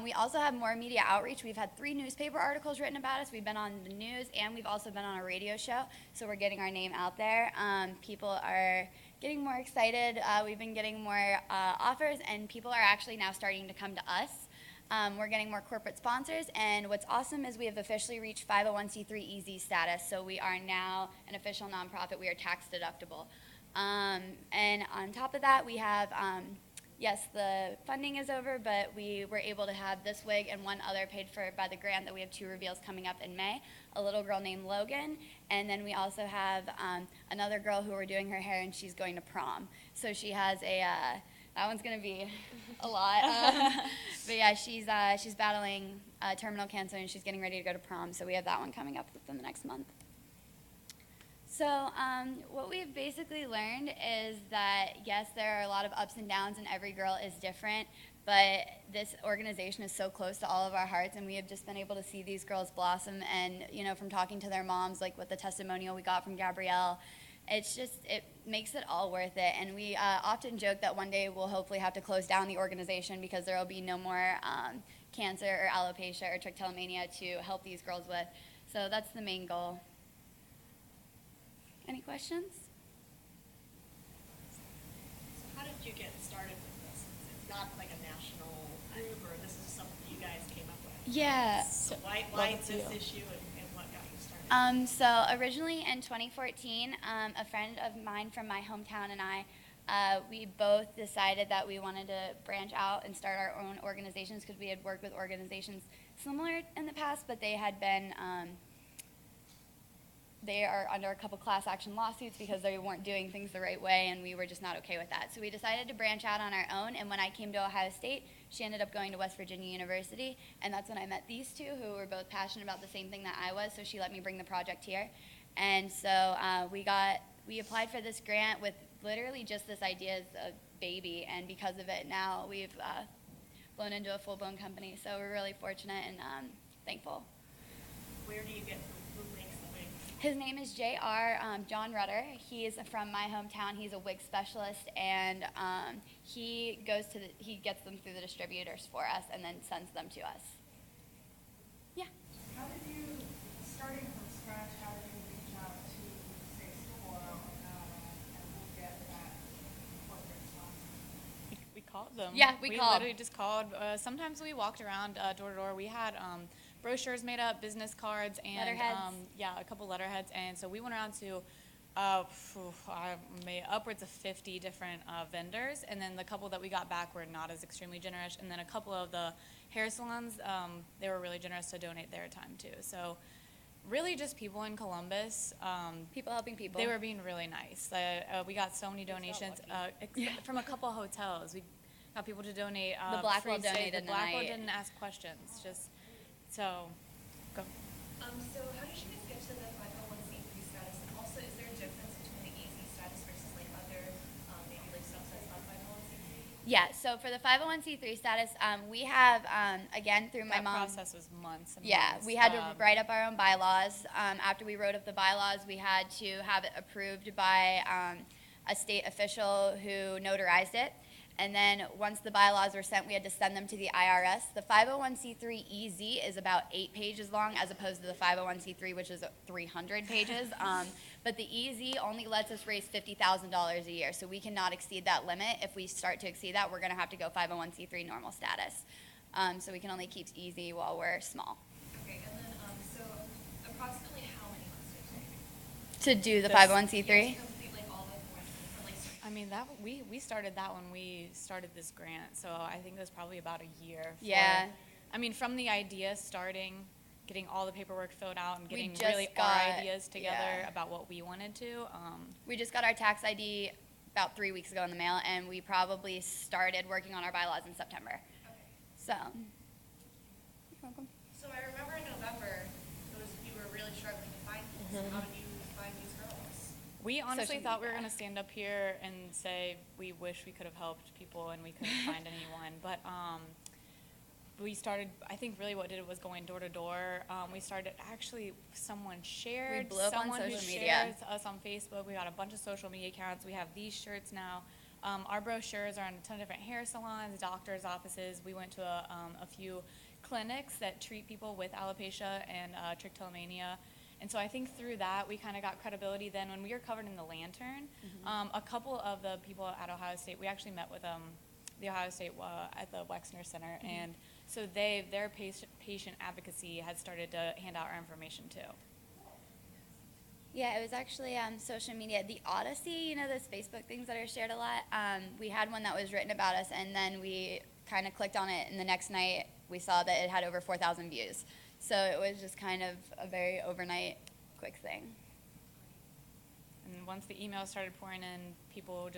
We also have more media outreach. We've had 3 newspaper articles written about us. We've been on the news, and we've also been on a radio show, so we're getting our name out there. People are getting more excited. We've been getting more offers, and people are actually now starting to come to us. We're getting more corporate sponsors, and what's awesome is we have officially reached 501c3 easy status, so we are now an official nonprofit. We are tax deductible. And on top of that, we have, yes, the funding is over, but we were able to have this wig and one other paid for by the grant that we have 2 reveals coming up in May, a little girl named Logan, and then we also have another girl who we're doing her hair, and she's going to prom. So she has that one's going to be a lot. But yeah, she's battling terminal cancer, and she's getting ready to go to prom. So we have that one coming up within the next month. So what we've basically learned is that, yes, there are a lot of ups and downs, and every girl is different. But this organization is so close to all of our hearts, and we have just been able to see these girls blossom. And, from talking to their moms, like with the testimonial we got from Gabrielle, it makes it all worth it. And we often joke that one day we'll hopefully have to close down the organization because there will be no more cancer or alopecia or trichotillomania to help these girls with. So that's the main goal. Any questions? So how did you get started with this? It's not like a national group, or this is something you guys came up with? Yeah. So why this issue and what got you started? So originally in 2014, a friend of mine from my hometown and I, we both decided that we wanted to branch out and start our own organizations because we had worked with organizations similar in the past, but they had been they are under a couple class action lawsuits because they weren't doing things the right way, and we were just not okay with that. So we decided to branch out on our own, and when I came to Ohio State, she ended up going to West Virginia University, and that's when I met these two who were both passionate about the same thing that I was, so she let me bring the project here. And so we applied for this grant with literally just this idea as a baby, and because of it now we've blown into a full-blown company, so we're really fortunate and thankful. Where do you get who makes the wigs? His name is J.R. John Rutter. He is from my hometown. He's a wig specialist, and he gets them through the distributors for us and then sends them to us. Yeah. How did you, starting from scratch, how did you reach out to, say, Sephora and get that corporate response? We called them. Yeah, we called. Literally just called. Sometimes we walked around door to door. We had brochures made up, business cards, and Letterheads. A couple letterheads. And so we went around to upwards of 50 different vendors, and then the couple that we got back were not as extremely generous. And then a couple of the hair salons, they were really generous to donate their time too. So really just people in Columbus. People helping people. They were being really nice. We got so many donations from a couple of hotels. We got people to donate. The Blackwell free stay. donated The Blackwell tonight. didn't ask questions. Just so go. So how did you guys get to the 501c3 status? And also, is there a difference between the easy status versus like other, maybe like subsets of 501c3? Yeah, so for the 501c3 status, we have, again, through my That mom. process was months and Yeah, months. we had to write up our own bylaws. After we wrote up the bylaws, we had to have it approved by a state official who notarized it. And then once the bylaws were sent, we had to send them to the IRS. The 501c3 EZ is about 8 pages long, as opposed to the 501c3, which is 300 pages. But the EZ only lets us raise $50,000 a year, so we cannot exceed that limit. If we start to exceed that, we're going to have to go 501c3 normal status. So we can only keep EZ while we're small. Okay, and then, so approximately how many months did it take? To do the This- 501c3? To complete like all the forms, or like I mean, that we started that when we started this grant, so I think it was probably about a year. Yeah. I mean, from the idea starting, getting all the paperwork filled out, and We getting just really got- our ideas together yeah. about what we wanted to. We just got our tax ID about 3 weeks ago in the mail, and we probably started working on our bylaws in September. So, you're welcome. So I remember in November, you were really struggling to find people. So how did you find these girls? We honestly Social thought we were media. going to stand up here and say we wish we could have helped people and we couldn't find anyone. But we started, I think really what did it was going door to door. We started, actually, someone shared. blew up on someone who social media. shares us on Facebook. We got a bunch of social media accounts. We have these shirts now. Our brochures are in a ton of different hair salons, doctors' offices. We went to a few clinics that treat people with alopecia and trichotillomania. And so I think through that, we kind of got credibility. Then when we were covered in the Lantern, a couple of the people at Ohio State, we actually met with the Ohio State at the Wexner Center. And so their patient advocacy had started to hand out our information too. Yeah, it was actually social media. The Odyssey, you know, those Facebook things that are shared a lot. We had one that was written about us, and then we kind of clicked on it, and the next night we saw that it had over 4,000 views. So it was just kind of a very overnight, quick thing. And once the emails started pouring in, people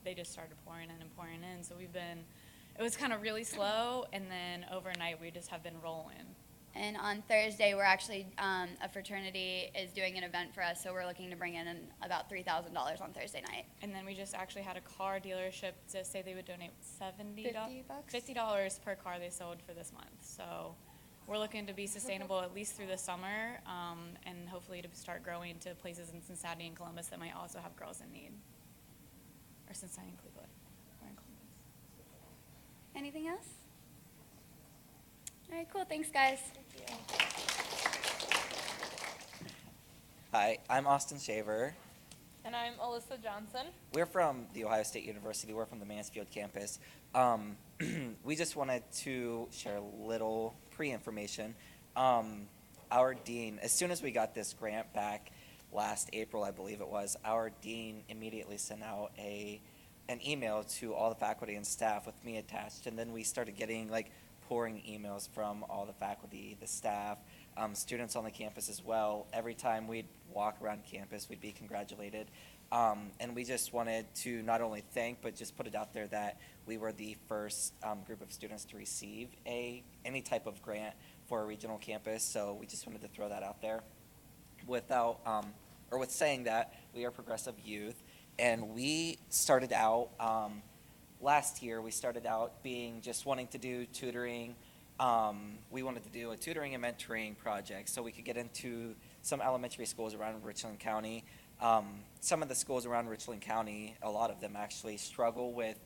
they just started pouring in and pouring in. So it was kind of really slow, and then overnight we just have been rolling. And on Thursday, we're actually, a fraternity is doing an event for us, so we're looking to bring in about $3,000 on Thursday night. And then we just actually had a car dealership to say they would donate $50 per car they sold for this month. So we're looking to be sustainable at least through the summer, and hopefully to start growing to places in Cincinnati and Columbus that might also have girls in need. Or Cincinnati and Cleveland. Or in Columbus. Anything else? All right, cool. Thanks, guys. Hi, I'm Austin Shaver. And I'm Alyssa Johnson. We're from the Ohio State University. We're from the Mansfield campus. We just wanted to share a little pre-information. Our dean, as soon as we got this grant back last April, I believe it was, our dean immediately sent out an email to all the faculty and staff with me attached, and then we started getting pouring emails from all the faculty, the staff, students on the campus as well. Every time we'd walk around campus, we'd be congratulated. And we just wanted to not only thank, but just put it out there that we were the first group of students to receive any type of grant for a regional campus. So we just wanted to throw that out there. With saying that, we are Progressive Youth, and we started out last year. We started out being just wanting to do tutoring. We wanted to do a tutoring and mentoring project so we could get into some elementary schools around Richland County. Some of the schools around Richland County, a lot of them actually struggle with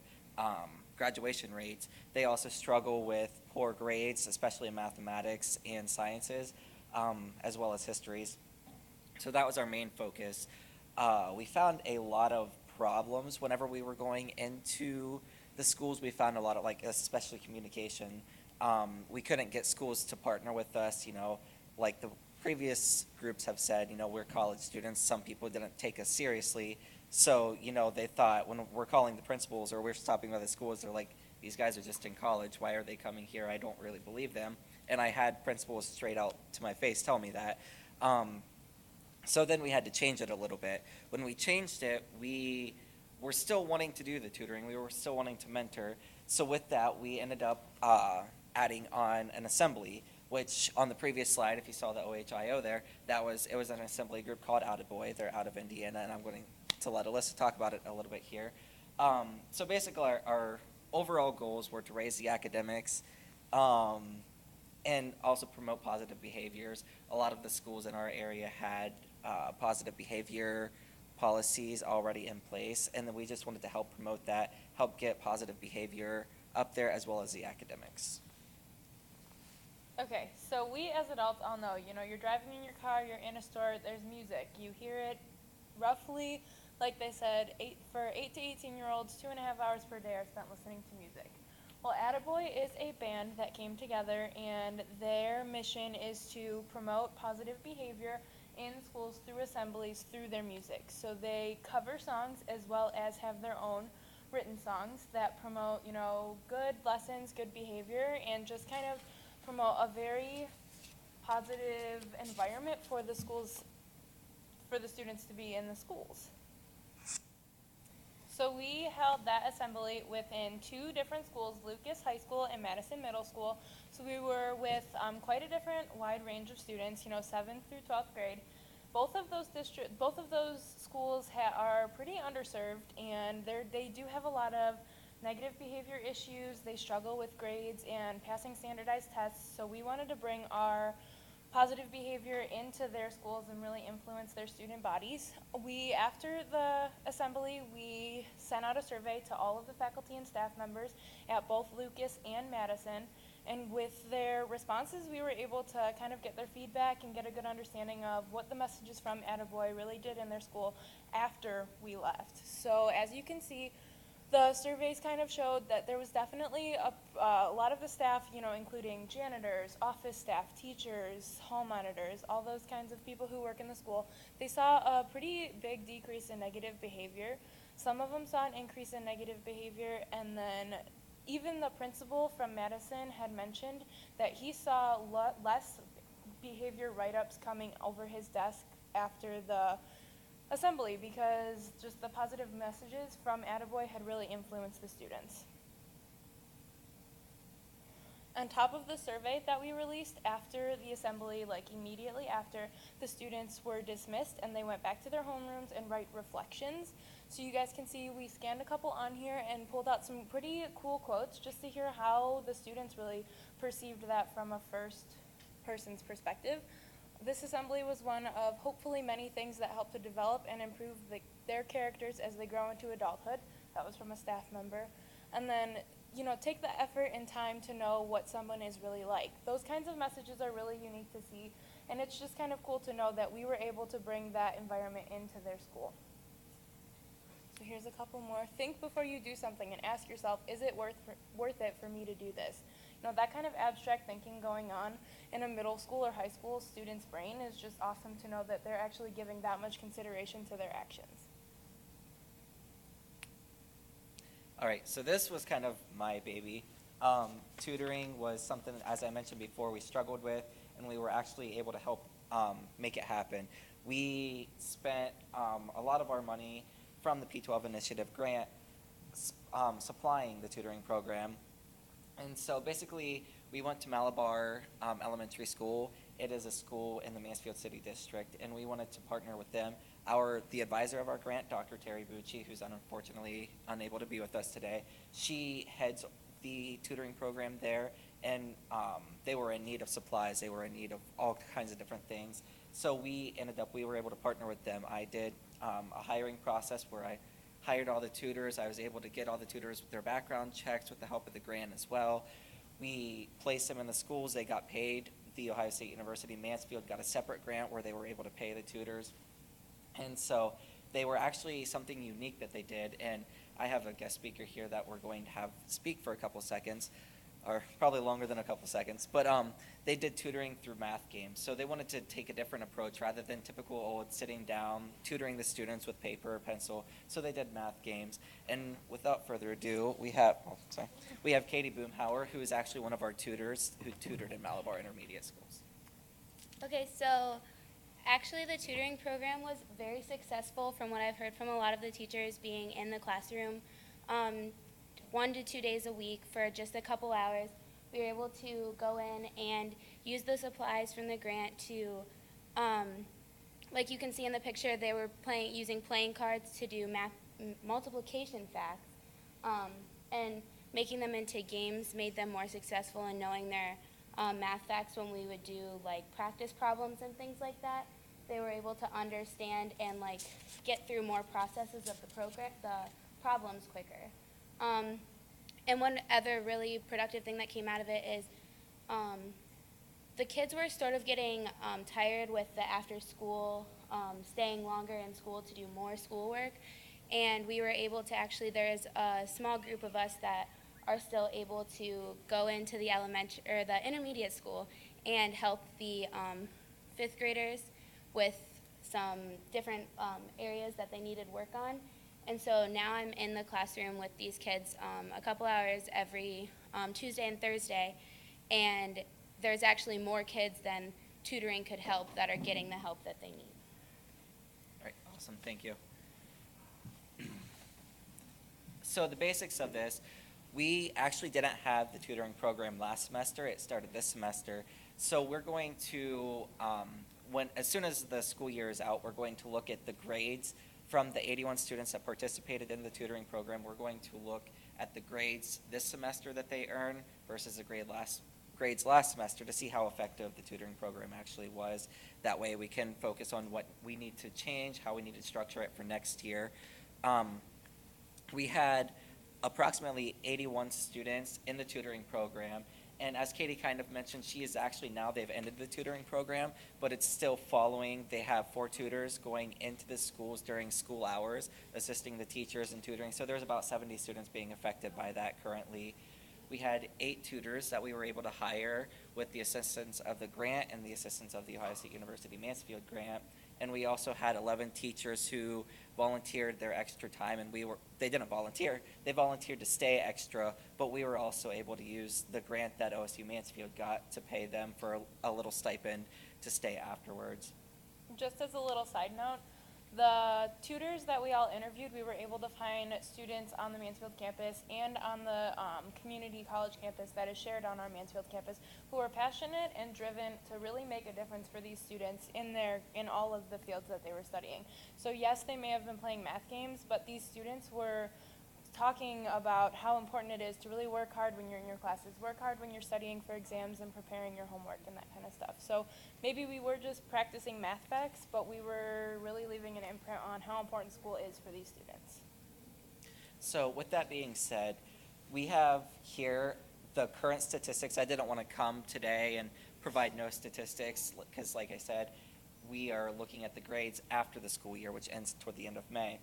graduation rates. They also struggle with poor grades, especially in mathematics and sciences, as well as histories. So that was our main focus. We found a lot of problems whenever we were going into the schools. We found a lot of, especially communication. We couldn't get schools to partner with us, like the previous groups have said, we're college students. Some people didn't take us seriously. So, they thought when we're calling the principals or we're stopping by the schools, they're like, these guys are just in college. Why are they coming here? I don't really believe them. And I had principals straight out to my face tell me that. So then we had to change it a little bit. When we changed it, we were still wanting to do the tutoring. We were still wanting to mentor. So with that, we ended up adding on an assembly, which on the previous slide, if you saw the OHIO there, it was an assembly group called Attaboy. They're out of Indiana, and I'm going to let Alyssa talk about it a little bit here. So basically, our overall goals were to raise the academics, and also promote positive behaviors. A lot of the schools in our area had positive behavior policies already in place, and then we just wanted to help promote that, help get positive behavior up there as well as the academics. Okay, so we as adults all know, you're driving in your car, you're in a store, there's music. You hear it roughly, like they said, 8 to 18-year-olds, 2.5 hours per day are spent listening to music. Well, Attaboy is a band that came together, and their mission is to promote positive behavior in schools through assemblies, through their music. So they cover songs as well as have their own written songs that promote, good lessons, good behavior, and just kind of promote a very positive environment for the schools, for the students to be in the schools. So we held that assembly within 2 different schools, Lucas High School and Madison Middle School. So we were with quite a different wide range of students, 7th through 12th grade. Both of those schools are pretty underserved, and they do have a lot of negative behavior issues. They struggle with grades and passing standardized tests. So we wanted to bring our positive behavior into their schools and really influence their student bodies. After the assembly, we sent out a survey to all of the faculty and staff members at both Lucas and Madison. And with their responses, we were able to kind of get their feedback and get a good understanding of what the messages from Attaboy really did in their school after we left. So as you can see, the surveys kind of showed that there was definitely a lot of the staff, including janitors, office staff, teachers, hall monitors, all those kinds of people who work in the school, they saw a pretty big decrease in negative behavior. Some of them saw an increase in negative behavior, and then even the principal from Madison had mentioned that he saw less behavior write-ups coming over his desk after the assembly because just the positive messages from Attaboy had really influenced the students. On top of the survey that we released after the assembly, immediately after, the students were dismissed and they went back to their homerooms and write reflections. So you guys can see we scanned a couple on here and pulled out some pretty cool quotes just to hear how the students really perceived that from a first person's perspective. This assembly was one of hopefully many things that help to develop and improve their characters as they grow into adulthood. That was from a staff member. And then, take the effort and time to know what someone is really like. Those kinds of messages are really unique to see, and it's just kind of cool to know that we were able to bring that environment into their school. So here's a couple more. Think before you do something and ask yourself, is it worth it for me to do this? That kind of abstract thinking going on in a middle school or high school student's brain is just awesome to know that they're actually giving that much consideration to their actions. All right, so this was kind of my baby. Tutoring was something, as I mentioned before, we struggled with, and we were actually able to help make it happen. We spent a lot of our money from the P12 Initiative grant supplying the tutoring program. And so basically, we went to Malabar Elementary School. It is a school in the Mansfield City District, and we wanted to partner with them. The advisor of our grant, Dr. Terry Bucci, who's unfortunately unable to be with us today, she heads the tutoring program there, and they were in need of supplies. They were in need of all kinds of different things. So we were able to partner with them. I did a hiring process where I hired all the tutors. I was able to get all the tutors with their background checks with the help of the grant as well. We placed them in the schools. They got paid. The Ohio State University Mansfield got a separate grant where they were able to pay the tutors. And so they were actually something unique that they did. And I have a guest speaker here that we're going to have speak for a couple seconds, or probably longer than a couple seconds. But they did tutoring through math games. So they wanted to take a different approach rather than typical old sitting down, tutoring the students with paper or pencil. So they did math games. And without further ado, we have Katie Boomhauer, who is actually one of our tutors who tutored in Malabar Intermediate Schools. Okay, so actually the tutoring program was very successful from what I've heard from a lot of the teachers being in the classroom 1 to 2 days a week for just a couple hours. We were able to go in and use the supplies from the grant to, like you can see in the picture, they were using playing cards to do math multiplication facts, and making them into games made them more successful in knowing their math facts when we would do like practice problems and things like that. They were able to understand and like get through more processes of the problems quicker. And one other really productive thing that came out of it is the kids were sort of getting tired with the after school, staying longer in school to do more schoolwork. And we were able to actually, there's a small group of us that are still able to go into the the intermediate school and help the 5th graders with some different areas that they needed work on. And so now I'm in the classroom with these kids a couple hours every Tuesday and Thursday, and there's actually more kids than tutoring could help that are getting the help that they need. All right, awesome, thank you. So the basics of this, we actually didn't have the tutoring program last semester. It started this semester. So we're going to, as soon as the school year is out, we're going to look at the grades from the 81 students that participated in the tutoring program. We're going to look at the grades this semester that they earn versus the grades last semester to see how effective the tutoring program actually was. That way we can focus on what we need to change, how we need to structure it for next year. We had approximately 81 students in the tutoring program. And as Katie kind of mentioned, they've ended the tutoring program, but it's still following. They have 4 tutors going into the schools during school hours, assisting the teachers in tutoring. So there's about 70 students being affected by that currently. We had 8 tutors that we were able to hire with the assistance of the grant and the assistance of the Ohio State University Mansfield grant. And we also had 11 teachers who volunteered their extra time, and they didn't volunteer, they volunteered to stay extra, but we were also able to use the grant that OSU Mansfield got to pay them for a little stipend to stay afterwards. Just as a little side note, the tutors that we all interviewed, we were able to find students on the Mansfield campus and on the community college campus that is shared on our Mansfield campus who are passionate and driven to really make a difference for these students in all of the fields that they were studying. So yes, they may have been playing math games, but these students were talking about how important it is to really work hard when you're in your classes, work hard when you're studying for exams and preparing your homework and that kind of stuff. So maybe we were just practicing math facts, but we were really leaving an imprint on how important school is for these students. So with that being said, we have here the current statistics. I didn't want to come today and provide no statistics because, like I said, we are looking at the grades after the school year, which ends toward the end of May.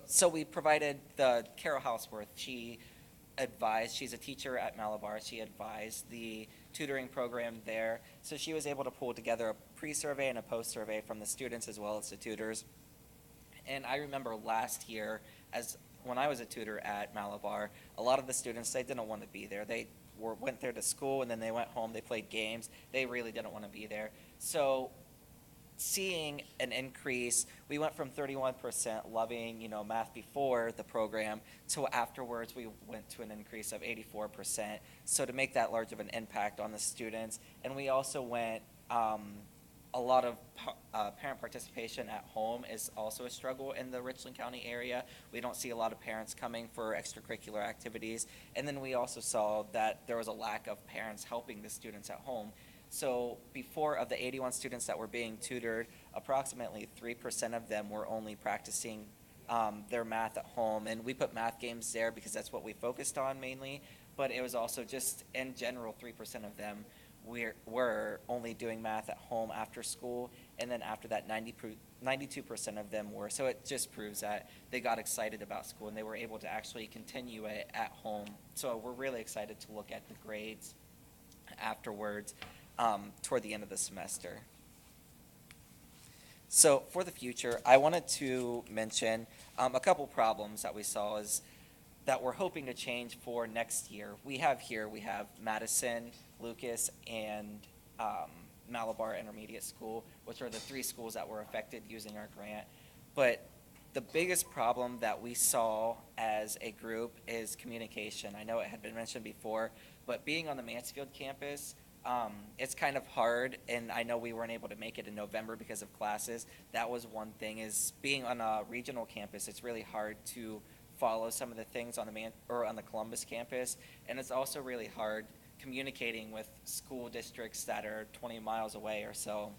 So we provided Carol Houseworth. She advised, she's a teacher at Malabar. She advised the tutoring program there. So she was able to pull together a pre-survey and a post-survey from the students as well as the tutors. And I remember last year, when I was a tutor at Malabar, a lot of the students, they didn't want to be there. went there to school, and then they went home, they played games. They really didn't want to be there. So seeing an increase, we went from 31% loving, math before the program to afterwards we went to an increase of 84%. So to make that large of an impact on the students, and we also went, a lot of parent participation at home is also a struggle in the Richland County area. We don't see a lot of parents coming for extracurricular activities. And then we also saw that there was a lack of parents helping the students at home. So before, of the 81 students that were being tutored, approximately 3% of them were only practicing their math at home. And we put math games there because that's what we focused on mainly. But it was also just, in general, 3% of them were only doing math at home after school. And then after that, 92% of them were. So it just proves that they got excited about school and they were able to actually continue it at home. So we're really excited to look at the grades afterwards. Toward the end of the semester. So for the future, I wanted to mention a couple problems that we saw is that we're hoping to change for next year. We have Madison, Lucas, and Malabar Intermediate School, which are the 3 schools that were affected using our grant. But the biggest problem that we saw as a group is communication. I know it had been mentioned before, but being on the Mansfield campus, it's kind of hard, and I know we weren't able to make it in November because of classes. That was one thing, is being on a regional campus, it's really hard to follow some of the things on the Columbus campus, and it's also really hard communicating with school districts that are 20 miles away or so.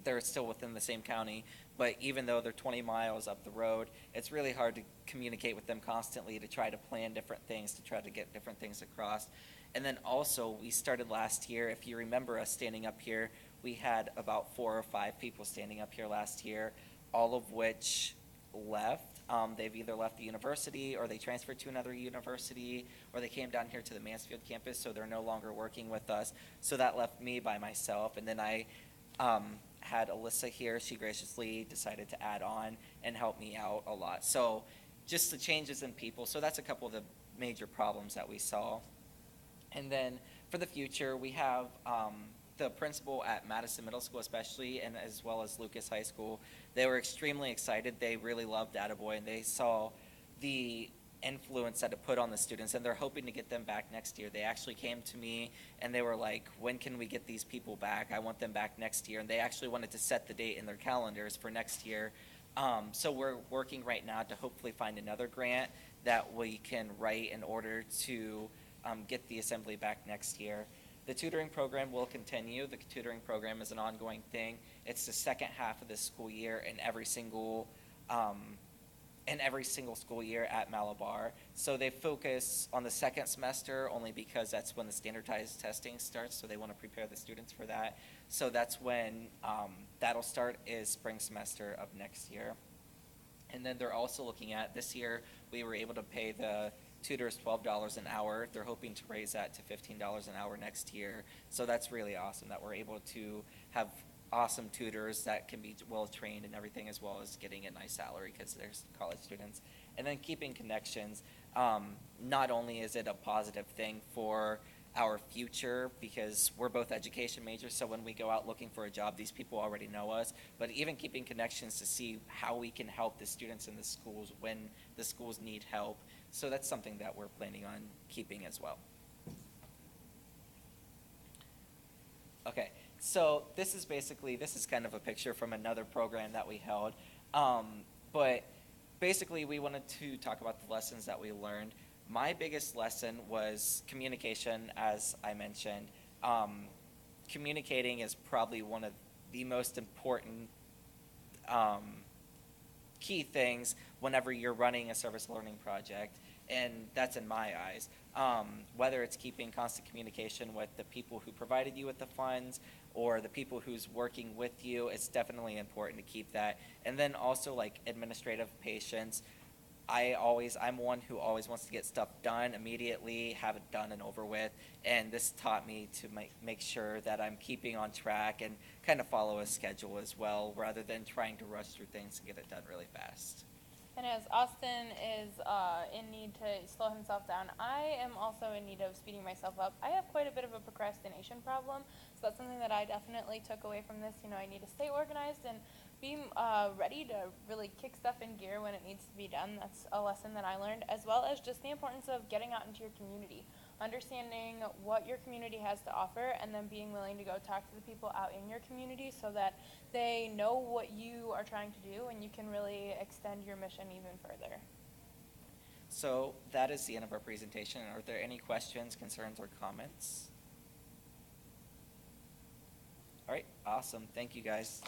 They're still within the same county, but even though they're 20 miles up the road, it's really hard to communicate with them constantly to try to plan different things, to try to get different things across. And then also, we started last year, if you remember us standing up here, we had about 4 or 5 people standing up here last year, all of which left. They've either left the university, or they transferred to another university, or they came down here to the Mansfield campus, so they're no longer working with us. So that left me by myself, and then I had Alyssa here. She graciously decided to add on and help me out a lot. So just the changes in people. So that's a couple of the major problems that we saw. And then for the future, we have the principal at Madison Middle School especially, and as well as Lucas High School. They were extremely excited. They really loved Attaboy, and they saw the influence that it put on the students, and they're hoping to get them back next year. They actually came to me, and they were like, when can we get these people back? I want them back next year. And they actually wanted to set the date in their calendars for next year. So we're working right now to hopefully find another grant that we can write in order to get the assembly back next year. The tutoring program will continue. The tutoring program is an ongoing thing. It's the second half of this school year in every single school year at Malabar. So they focus on the second semester only because that's when the standardized testing starts, so they want to prepare the students for that. So that's when that'll start, is spring semester of next year. And then they're also looking at, this year, we were able to pay the tutors $12 an hour. They're hoping to raise that to $15 an hour next year. So that's really awesome that we're able to have awesome tutors that can be well trained and everything, as well as getting a nice salary because they're college students. And then keeping connections. Not only is it a positive thing for our future, because we're both education majors, so when we go out looking for a job, these people already know us, but even keeping connections to see how we can help the students in the schools when the schools need help. So that's something that we're planning on keeping as well. Okay, so this is kind of a picture from another program that we held, but basically we wanted to talk about the lessons that we learned. My biggest lesson was communication, as I mentioned. Communicating is probably one of the most important key things whenever you're running a service learning project, and that's in my eyes. Whether it's keeping constant communication with the people who provided you with the funds or the people who's working with you, it's definitely important to keep that. And then also like administrative patience. I'm one who always wants to get stuff done immediately, have it done and over with, and this taught me to make sure that I'm keeping on track and kind of follow a schedule as well, rather than trying to rush through things and get it done really fast. And as Austin is in need to slow himself down, I am also in need of speeding myself up. I have quite a bit of a procrastination problem, so that's something that I definitely took away from this. You know, I need to stay organized and be ready to really kick stuff in gear when it needs to be done. That's a lesson that I learned, as well as just the importance of getting out into your community, understanding what your community has to offer, and then being willing to go talk to the people out in your community so that they know what you are trying to do and you can really extend your mission even further. So that is the end of our presentation. Are there any questions, concerns, or comments? All right, awesome. Thank you, guys.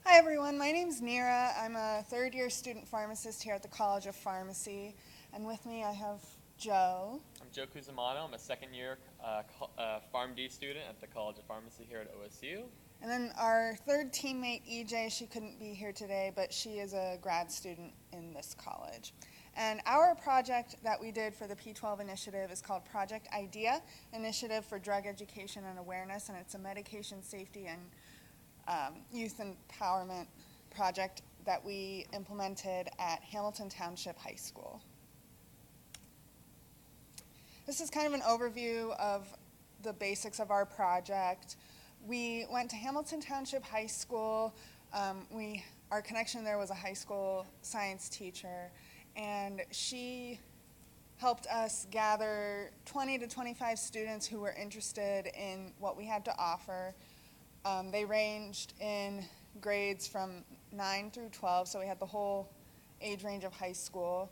Hi everyone, my name's Nira. I'm a third-year student pharmacist here at the College of Pharmacy, and with me I have Joe. I'm Joe Cusimano. I'm a second-year PharmD student at the College of Pharmacy here at OSU. And then our third teammate, EJ, she couldn't be here today, but she is a grad student in this college. And our project that we did for the P12 initiative is called Project IDEA, Initiative for Drug Education and Awareness, and it's a medication safety and youth empowerment project that we implemented at Hamilton Township High School. This is kind of an overview of the basics of our project. We went to Hamilton Township High School. Our connection there was a high school science teacher, and she helped us gather 20 to 25 students who were interested in what we had to offer. They ranged in grades from 9 through 12, so we had the whole age range of high school.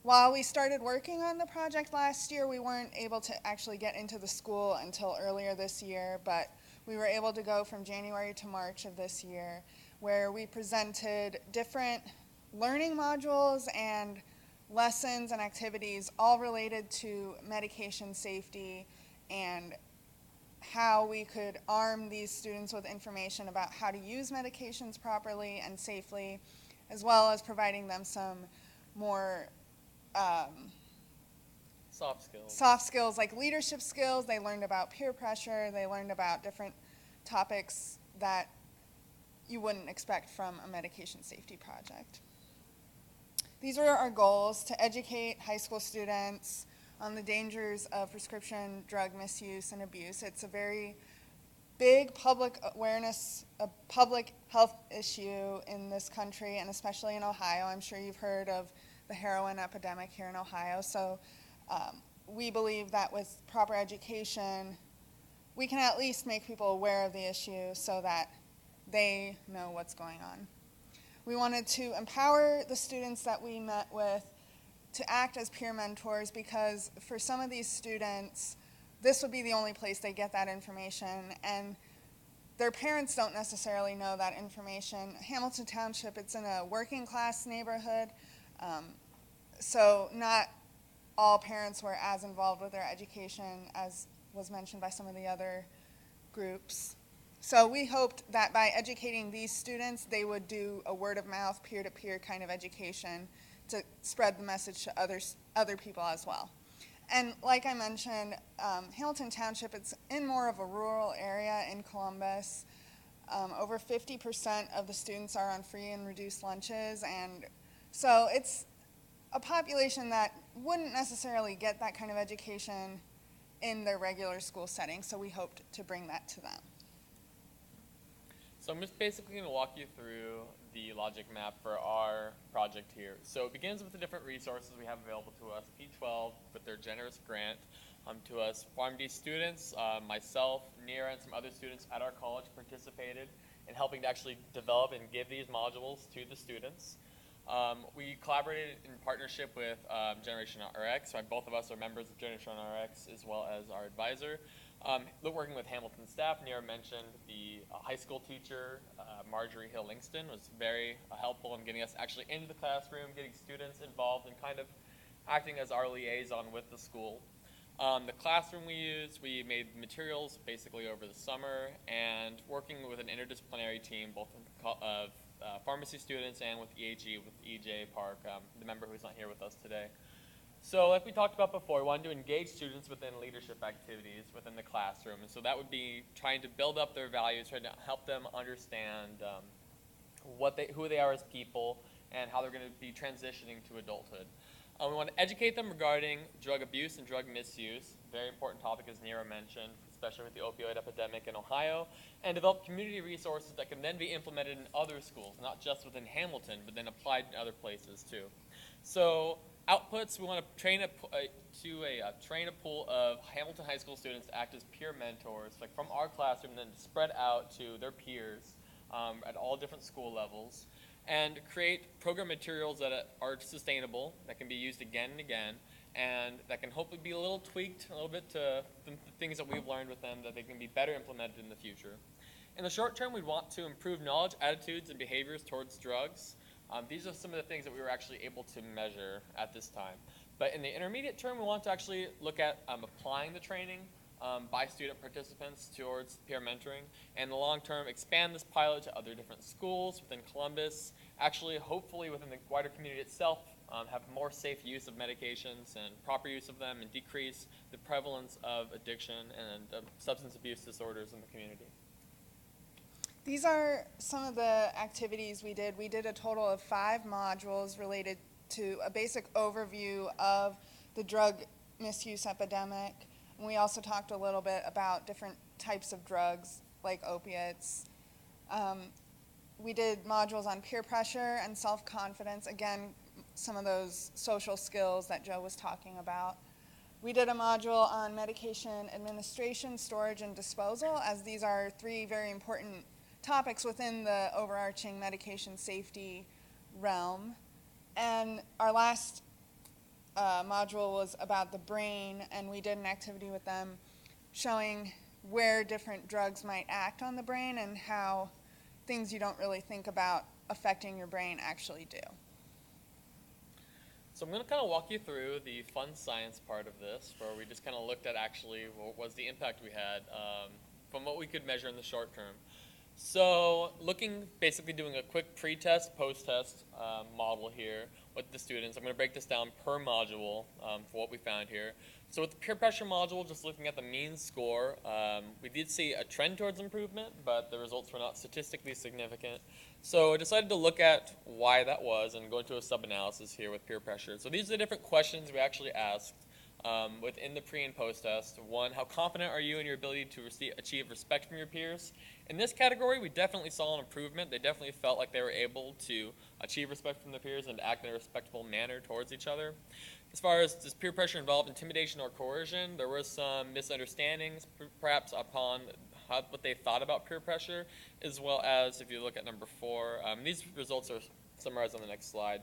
While we started working on the project last year, we weren't able to actually get into the school until earlier this year, but we were able to go from January to March of this year, where we presented different learning modules and lessons and activities all related to medication safety and how we could arm these students with information about how to use medications properly and safely, as well as providing them some more soft skills like leadership skills. They learned about peer pressure. They learned about different topics that you wouldn't expect from a medication safety project. These were our goals: to educate high school students on the dangers of prescription drug misuse and abuse. It's a very big public awareness, a public health issue in this country, and especially in Ohio. I'm sure you've heard of the heroin epidemic here in Ohio. So we believe that with proper education, we can at least make people aware of the issue so that they know what's going on. We wanted to empower the students that we met with to act as peer mentors, because for some of these students, this would be the only place they get that information, and their parents don't necessarily know that information. Hamilton Township, it's in a working class neighborhood, so not all parents were as involved with their education as was mentioned by some of the other groups. So we hoped that by educating these students, they would do a word-of-mouth, peer-to-peer kind of education to spread the message to other people as well. And like I mentioned, Hamilton Township, it's in more of a rural area in Columbus. Over 50% of the students are on free and reduced lunches, and so it's a population that wouldn't necessarily get that kind of education in their regular school setting, so we hoped to bring that to them. So I'm just basically going to walk you through the logic map for our project here. So it begins with the different resources we have available to us. P12, with their generous grant to us, PharmD students, myself, Nira, and some other students at our college participated in helping to actually develop and give these modules to the students. We collaborated in partnership with Generation RX. So both of us are members of Generation RX as well as our advisor. Working with Hamilton staff, Nira mentioned the high school teacher, Marjorie Hill Lingston, was very helpful in getting us actually into the classroom, getting students involved, and kind of acting as our liaison with the school. The classroom we used, we made materials basically over the summer, and working with an interdisciplinary team, both of pharmacy students and with EAG, with EJ Park, the member who's not here with us today. So like we talked about before, we wanted to engage students within leadership activities within the classroom. And so that would be trying to build up their values, trying to help them understand who they are as people, and how they're going to be transitioning to adulthood. We want to educate them regarding drug abuse and drug misuse, very important topic as Nira mentioned, especially with the opioid epidemic in Ohio, and develop community resources that can then be implemented in other schools, not just within Hamilton, but then applied in other places too. So outputs, we want to train a pool of Hamilton High School students to act as peer mentors, like from our classroom, then spread out to their peers at all different school levels, and create program materials that are sustainable, that can be used again and again, and that can hopefully be a little tweaked a little bit to the things that we've learned with them, that they can be better implemented in the future. In the short term, we want to improve knowledge, attitudes, and behaviors towards drugs. These are some of the things that we were actually able to measure at this time. But in the intermediate term, we want to actually look at applying the training by student participants towards peer mentoring. And in the long term, expand this pilot to other different schools within Columbus, actually hopefully within the wider community itself, have more safe use of medications and proper use of them, and decrease the prevalence of addiction and substance abuse disorders in the community. These are some of the activities we did. We did a total of 5 modules related to a basic overview of the drug misuse epidemic. And we also talked a little bit about different types of drugs, like opiates. We did modules on peer pressure and self-confidence. Again, some of those social skills that Joe was talking about. We did a module on medication administration, storage, and disposal, as these are 3 very important topics within the overarching medication safety realm. And our last module was about the brain, and we did an activity with them showing where different drugs might act on the brain and how things you don't really think about affecting your brain actually do. So I'm going to kind of walk you through the fun science part of this, where we just kind of looked at actually what was the impact we had from what we could measure in the short term. So basically doing a quick pre-test, post-test model here with the students. I'm going to break this down per module for what we found here. So with the peer pressure module, just looking at the mean score, we did see a trend towards improvement, but the results were not statistically significant. So I decided to look at why that was and go into a sub-analysis here with peer pressure. So these are the different questions we actually asked within the pre and post test. 1, how confident are you in your ability to achieve respect from your peers? In this category, we definitely saw an improvement. They definitely felt like they were able to achieve respect from their peers and act in a respectful manner towards each other. As far as does peer pressure involve intimidation or coercion, there were some misunderstandings perhaps upon what they thought about peer pressure, as well as if you look at number 4. These results are summarized on the next slide.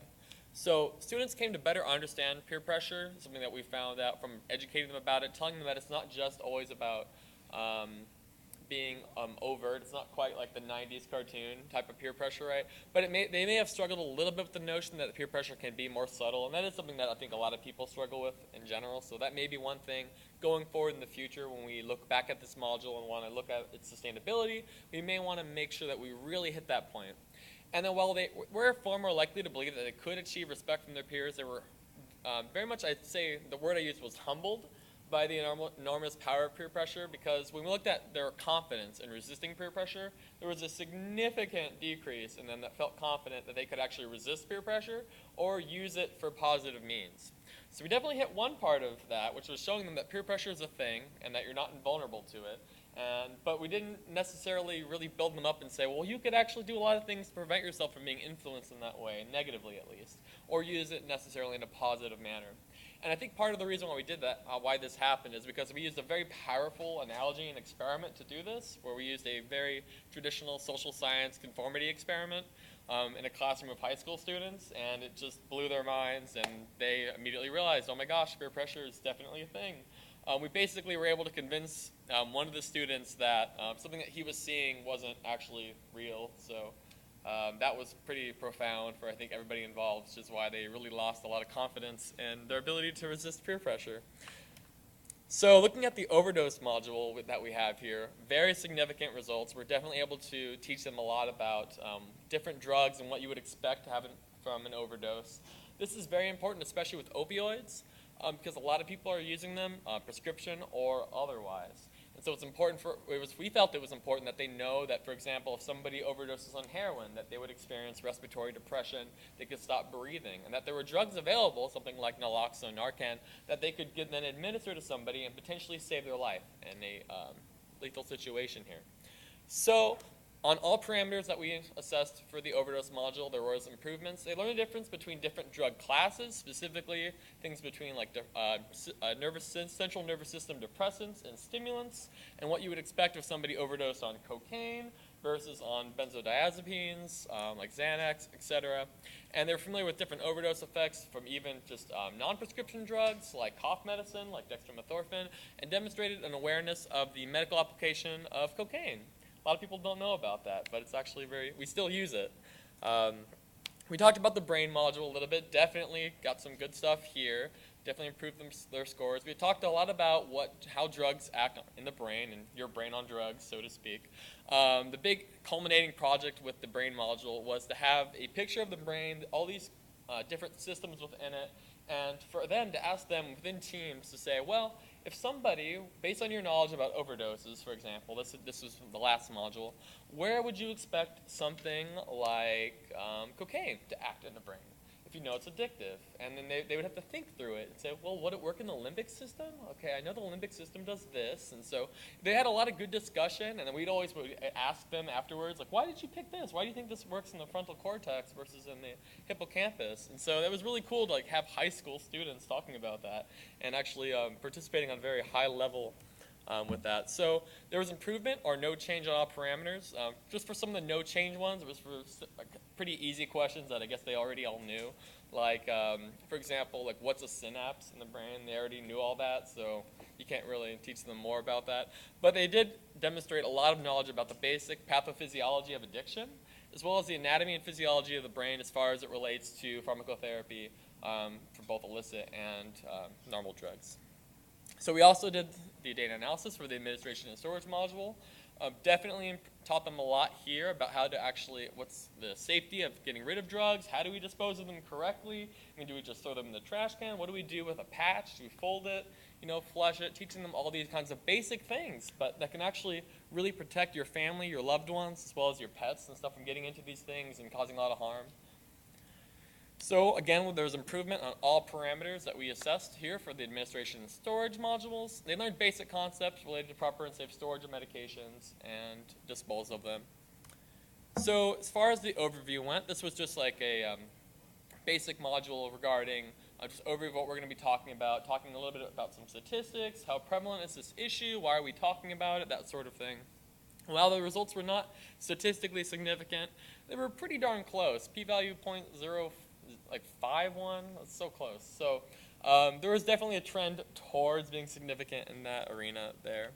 So students came to better understand peer pressure, something that we found out from educating them about it, telling them that it's not just always about being overt. It's not quite like the 90s cartoon type of peer pressure, right? But they may have struggled a little bit with the notion that peer pressure can be more subtle, and that is something that I think a lot of people struggle with in general. So that may be one thing going forward in the future when we look back at this module and want to look at its sustainability, we may want to make sure that we really hit that point. And then while they were far more likely to believe that they could achieve respect from their peers, they were very much, I'd say, the word I used was humbled by the enormous power of peer pressure, because when we looked at their confidence in resisting peer pressure, there was a significant decrease in them that felt confident that they could actually resist peer pressure or use it for positive means. So we definitely hit one part of that, which was showing them that peer pressure is a thing and that you're not invulnerable to it. But we didn't necessarily really build them up and say, well, you could actually do a lot of things to prevent yourself from being influenced in that way, negatively at least, or use it necessarily in a positive manner. And I think part of the reason why we did that, why this happened, is because we used a very powerful analogy and experiment to do this, where we used a very traditional social science conformity experiment in a classroom of high school students, and it just blew their minds, and they immediately realized, oh my gosh, peer pressure is definitely a thing. We basically were able to convince one of the students that something that he was seeing wasn't actually real, so that was pretty profound for, I think, everybody involved, which is why they really lost a lot of confidence in their ability to resist peer pressure. So looking at the overdose module that we have here, very significant results. We're definitely able to teach them a lot about different drugs and what you would expect to have from an overdose. This is very important, especially with opioids, because a lot of people are using them, prescription or otherwise. And so we felt it was important that they know that, for example, if somebody overdoses on heroin, that they would experience respiratory depression, they could stop breathing, and that there were drugs available, something like naloxone, Narcan, that they could then administer to somebody and potentially save their life in a lethal situation here. So on all parameters that we assessed for the overdose module, there was improvements. They learned the difference between different drug classes, specifically things between like central nervous system depressants and stimulants, and what you would expect if somebody overdosed on cocaine versus on benzodiazepines, like Xanax, etc. And they're familiar with different overdose effects from even just non-prescription drugs like cough medicine, like dextromethorphan, and demonstrated an awareness of the medical application of cocaine. A lot of people don't know about that, but it's actually we still use it. We talked about the brain module a little bit. Definitely got some good stuff here. Definitely improved their scores. We talked a lot about how drugs act in the brain and your brain on drugs, so to speak. The big culminating project with the brain module was to have a picture of the brain, all these different systems within it, and for them to ask them within teams to say, well, if somebody, based on your knowledge about overdoses, for example, this was the last module, where would you expect something like cocaine to act in the brain if you know it's addictive? And then they would have to think through it and say, well, would it work in the limbic system? Okay, I know the limbic system does this. And so they had a lot of good discussion, and then we'd always ask them afterwards, like, why did you pick this? Why do you think this works in the frontal cortex versus in the hippocampus? And so it was really cool to have high school students talking about that and actually participating on a very high level with that. So there was improvement or no change on all parameters. Just for some of the no change ones, it was for pretty easy questions that I guess they already all knew. Like, for example, like what's a synapse in the brain? They already knew all that, so you can't really teach them more about that. But they did demonstrate a lot of knowledge about the basic pathophysiology of addiction, as well as the anatomy and physiology of the brain as far as it relates to pharmacotherapy for both illicit and normal drugs. So we also did the data analysis for the administration and storage module. Definitely taught them a lot here about how to actually, what's the safety of getting rid of drugs, how do we dispose of them correctly, I mean, do we just throw them in the trash can, what do we do with a patch, do we fold it, flush it, teaching them all these kinds of basic things, but that can actually really protect your family, your loved ones, as well as your pets and stuff from getting into these things and causing a lot of harm. So again, there was improvement on all parameters that we assessed here for the administration and storage modules. They learned basic concepts related to proper and safe storage of medications and disposal of them. So as far as the overview went, this was just like a basic module regarding just overview of what we're going to be talking about, talking a little bit about some statistics, how prevalent is this issue, why are we talking about it, that sort of thing. While the results were not statistically significant, they were pretty darn close. P-value 0.051, that's so close. So there was definitely a trend towards being significant in that arena there.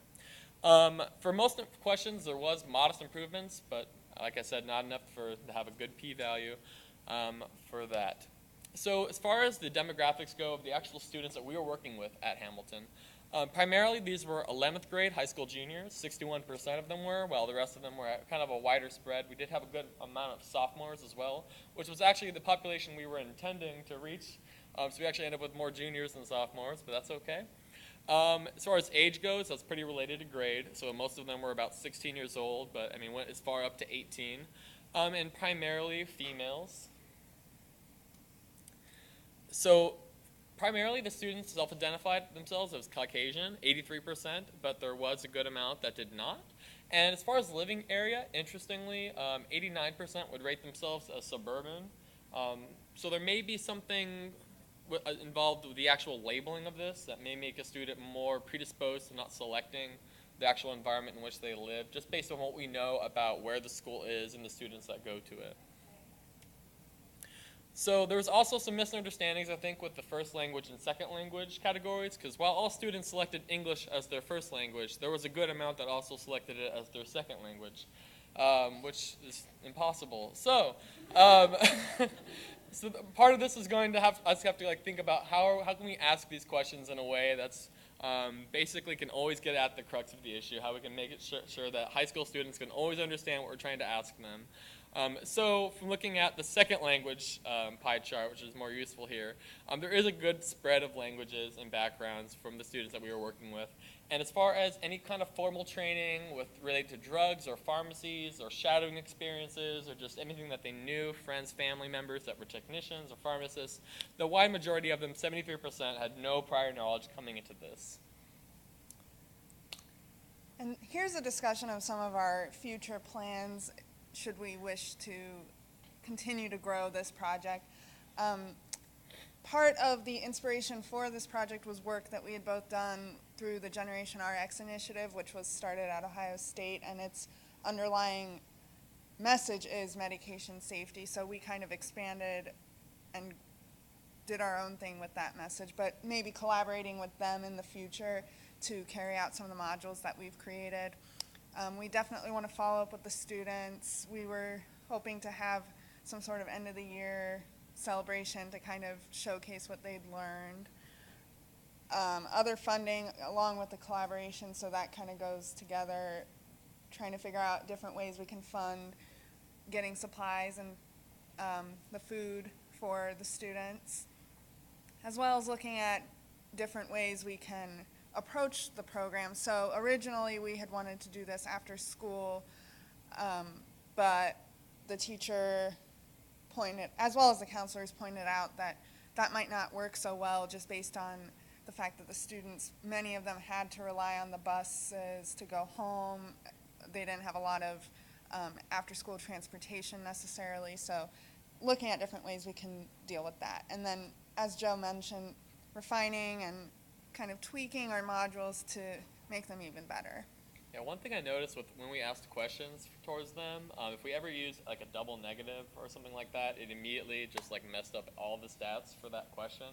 For most questions, there was modest improvements, but like I said, not enough to have a good p-value for that. So as far as the demographics go of the actual students that we were working with at Hamilton, primarily these were 11th grade high school juniors, 61% of them were, while the rest of them were kind of a wider spread. We did have a good amount of sophomores as well, which was actually the population we were intending to reach. So we actually ended up with more juniors than sophomores, but that's okay. As far as age goes, that's pretty related to grade. So most of them were about 16 years old, but I mean went as far up to 18, and primarily females. So primarily the students self-identified themselves as Caucasian, 83%, but there was a good amount that did not. And as far as living area, interestingly, 89% would rate themselves as suburban. So there may be something involved with the actual labeling of this that may make a student more predisposed to not selecting the actual environment in which they live, just based on what we know about where the school is and the students that go to it. So there was also some misunderstandings, I think, with the first language and second language categories, because while all students selected English as their first language, there was a good amount that also selected it as their second language, which is impossible. So, so part of this is going to have us have to think about how can we ask these questions in a way that's basically can always get at the crux of the issue, how we can make it sure that high school students can always understand what we're trying to ask them. So from looking at the second language pie chart, which is more useful here, there is a good spread of languages and backgrounds from the students that we were working with. And as far as any kind of formal training related to drugs or pharmacies or shadowing experiences or just anything that they knew, friends, family members that were technicians or pharmacists, the wide majority of them, 73%, had no prior knowledge coming into this. And here's a discussion of some of our future plans should we wish to continue to grow this project. Part of the inspiration for this project was work that we had both done through the Generation RX initiative, which was started at Ohio State, and its underlying message is medication safety. So we kind of expanded and did our own thing with that message, but maybe collaborating with them in the future to carry out some of the modules that we've created. We definitely want to follow up with the students. We were hoping to have some sort of end of the year celebration to kind of showcase what they'd learned. Other funding along with the collaboration, so that kind of goes together, trying to figure out different ways we can fund getting supplies and the food for the students, as well as looking at different ways we can approach the program. So originally we had wanted to do this after school, but the teacher pointed, as well as the counselors pointed out that that might not work so well just based on the fact that the students, many of them had to rely on the buses to go home. They didn't have a lot of after-school transportation necessarily, so looking at different ways we can deal with that. And then, as Joe mentioned, refining and kind of tweaking our modules to make them even better. Yeah, one thing I noticed when we asked questions towards them, if we ever used like a double negative or something like that, it immediately just like messed up all the stats for that question.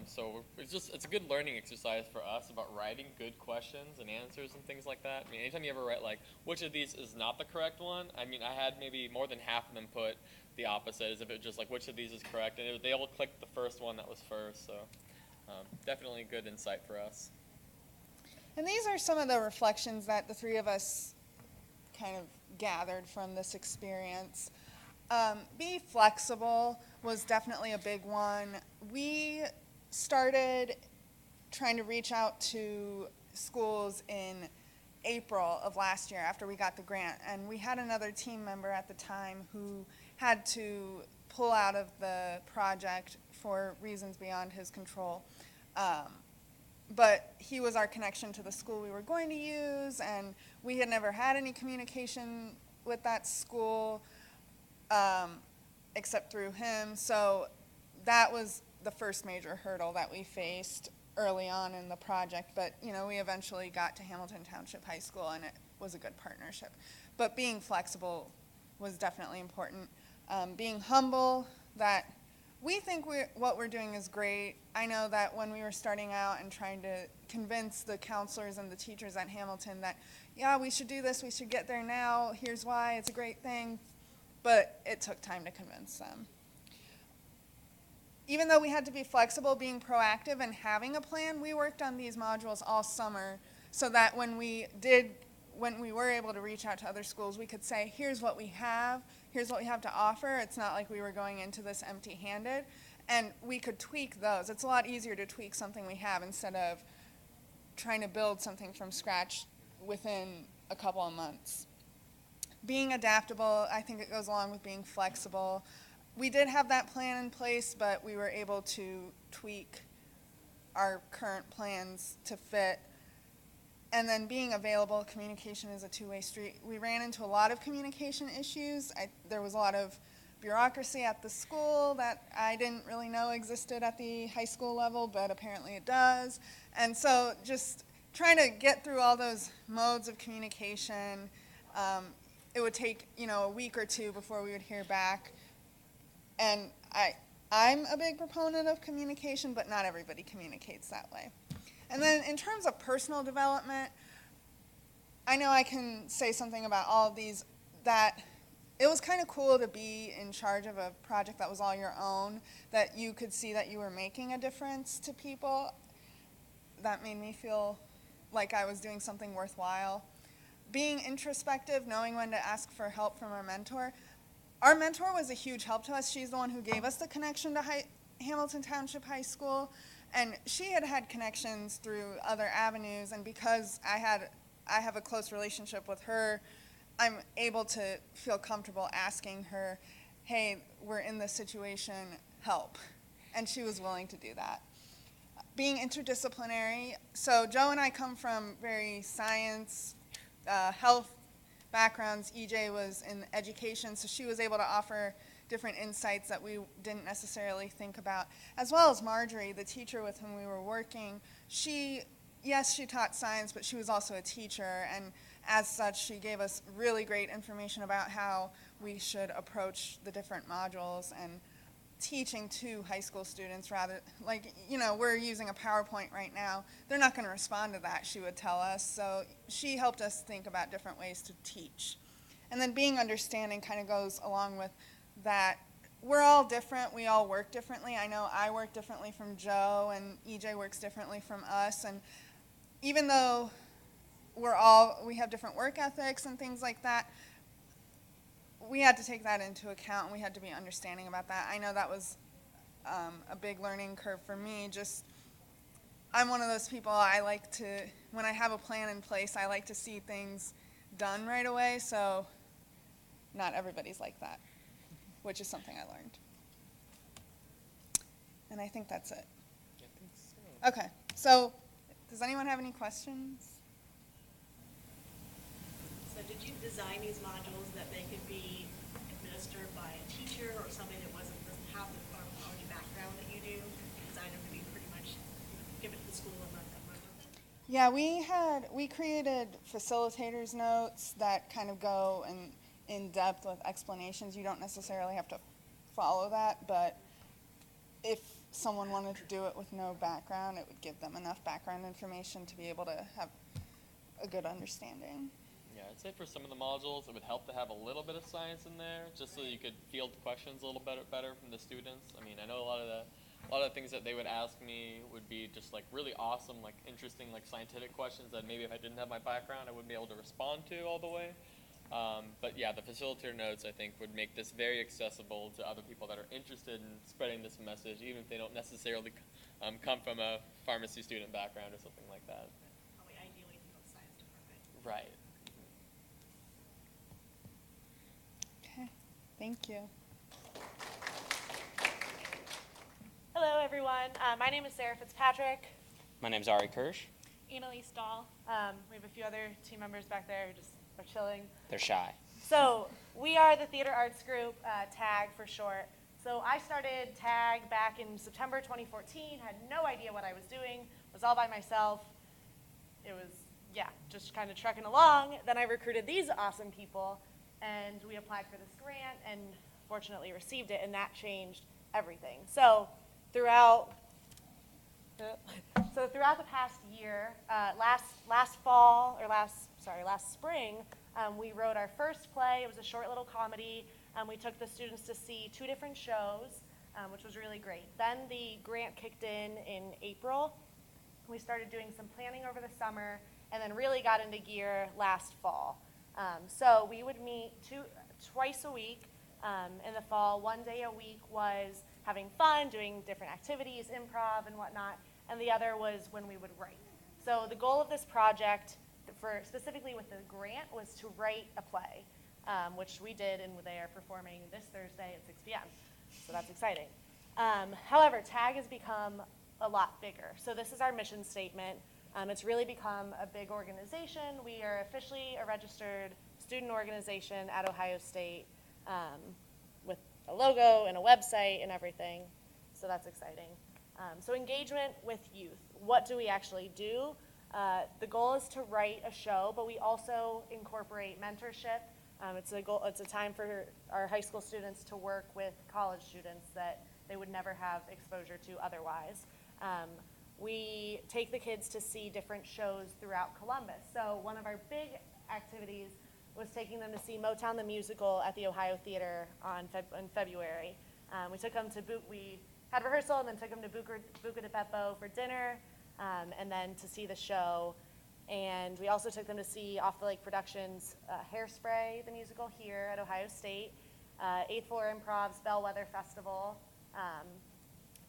So it's a good learning exercise for us about writing good questions and answers and things like that. I mean, anytime you ever write like, which of these is not the correct one, I mean, I had maybe more than half of them put the opposite, as if it was just like, which of these is correct, and they all clicked the first one that was first, so definitely good insight for us. And these are some of the reflections that the three of us kind of gathered from this experience. Be flexible was definitely a big one. We started trying to reach out to schools in April of last year after we got the grant, and we had another team member at the time who had to pull out of the project for reasons beyond his control. But he was our connection to the school we were going to use, and we had never had any communication with that school except through him. So that was the first major hurdle that we faced early on in the project. But, you know, we eventually got to Hamilton Township High School, and it was a good partnership. But being flexible was definitely important. Being humble, that we think what we're doing is great. I know that when we were starting out and trying to convince the counselors and the teachers at Hamilton that, yeah, we should do this, we should get there now, here's why, it's a great thing, but it took time to convince them. Even though we had to be flexible, being proactive and having a plan, we worked on these modules all summer so that when we were able to reach out to other schools, we could say, here's what we have to offer. It's not like we were going into this empty-handed, and we could tweak those. It's a lot easier to tweak something we have instead of trying to build something from scratch within a couple of months. Being adaptable, I think it goes along with being flexible. We did have that plan in place, but we were able to tweak our current plans to fit. And then being available, communication is a two-way street. We ran into a lot of communication issues. There was a lot of bureaucracy at the school that I didn't really know existed at the high school level, but apparently it does. And so just trying to get through all those modes of communication, it would take, a week or two before we would hear back. And I'm a big proponent of communication, but not everybody communicates that way. And then in terms of personal development, I know I can say something about all of these, that it was kind of cool to be in charge of a project that was all your own, that you could see that you were making a difference to people. That made me feel like I was doing something worthwhile. Being introspective, knowing when to ask for help from our mentor. our mentor was a huge help to us. She's the one who gave us the connection to Hamilton Township High School, and she had had connections through other avenues, and because I have a close relationship with her, I'm able to feel comfortable asking her, hey, we're in this situation, help. And she was willing to do that. Being interdisciplinary, so Joe and I come from very science, health backgrounds. EJ was in education, so she was able to offer different insights that we didn't necessarily think about, as well as Marjorie, the teacher with whom we were working. She taught science, but she was also a teacher, and as such, she gave us really great information about how we should approach the different modules and teaching to high school students rather, like, we're using a PowerPoint right now. They're not going to respond to that, she would tell us. So she helped us think about different ways to teach. And then being understanding kind of goes along with that. We're all different. We all work differently. I know I work differently from Joe, and EJ works differently from us. And even though we have different work ethics and things like that, we had to take that into account, and we had to be understanding about that. I know that was a big learning curve for me. I'm one of those people, when I have a plan in place, I like to see things done right away, so not everybody's like that, which is something I learned. And I think that's it. I think so. Okay, so does anyone have any questions? So did you design these modules that they could be administered by a teacher or somebody that doesn't have the pharmacology background that you do? Design them to be pretty much, give it to the school and let them run with it? Yeah, we created facilitators notes that kind of go in depth with explanations. You don't necessarily have to follow that, but if someone wanted to do it with no background, it would give them enough background information to be able to have a good understanding. Yeah, I'd say for some of the modules, it would help to have a little bit of science in there, just so you could field questions a little better from the students. I mean, I know a lot of the things that they would ask me would be just like really awesome, like interesting, like scientific questions that maybe if I didn't have my background, I wouldn't be able to respond to all the way. But yeah, the facilitator notes, I think, would make this very accessible to other people that are interested in spreading this message, even if they don't necessarily come from a pharmacy student background or something like that. Probably ideally from the science department. Right. Okay, thank you. Hello, everyone. My name is Sarah Fitzpatrick. My name's Ari Kirsch. Annalise Dahl. We have a few other team members back there who just are chilling. They're shy. So we are the Theater Arts Group, TAG for short. So I started TAG back in September 2014, had no idea what I was doing, was all by myself. It was, just kind of trucking along. Then I recruited these awesome people, and we applied for this grant and fortunately received it, and that changed everything. So throughout the past year, last spring, we wrote our first play. It was a short little comedy. We took the students to see 2 different shows, which was really great. Then the grant kicked in April. We started doing some planning over the summer, and then really got into gear last fall. So we would meet twice a week in the fall. 1 day a week was having fun, doing different activities, improv and whatnot, and the other was when we would write. So the goal of this project, specifically with the grant, was to write a play, which we did, and they are performing this Thursday at 6 p.m. So that's exciting. However, TAG has become a lot bigger. So this is our mission statement. It's really become a big organization. We are officially a registered student organization at Ohio State with a logo and a website and everything. So that's exciting. So engagement with youth. What do we actually do? The goal is to write a show, but we also incorporate mentorship. It's a time for our high school students to work with college students that they would never have exposure to otherwise. We take the kids to see different shows throughout Columbus. So one of our big activities was taking them to see Motown the Musical at the Ohio Theater in February. We had rehearsal and then took them to Buca di Beppo for dinner, and then to see the show. And we also took them to see Off the Lake Productions' Hairspray, the musical here at Ohio State. Eighth Floor Improv's Bellwether Festival,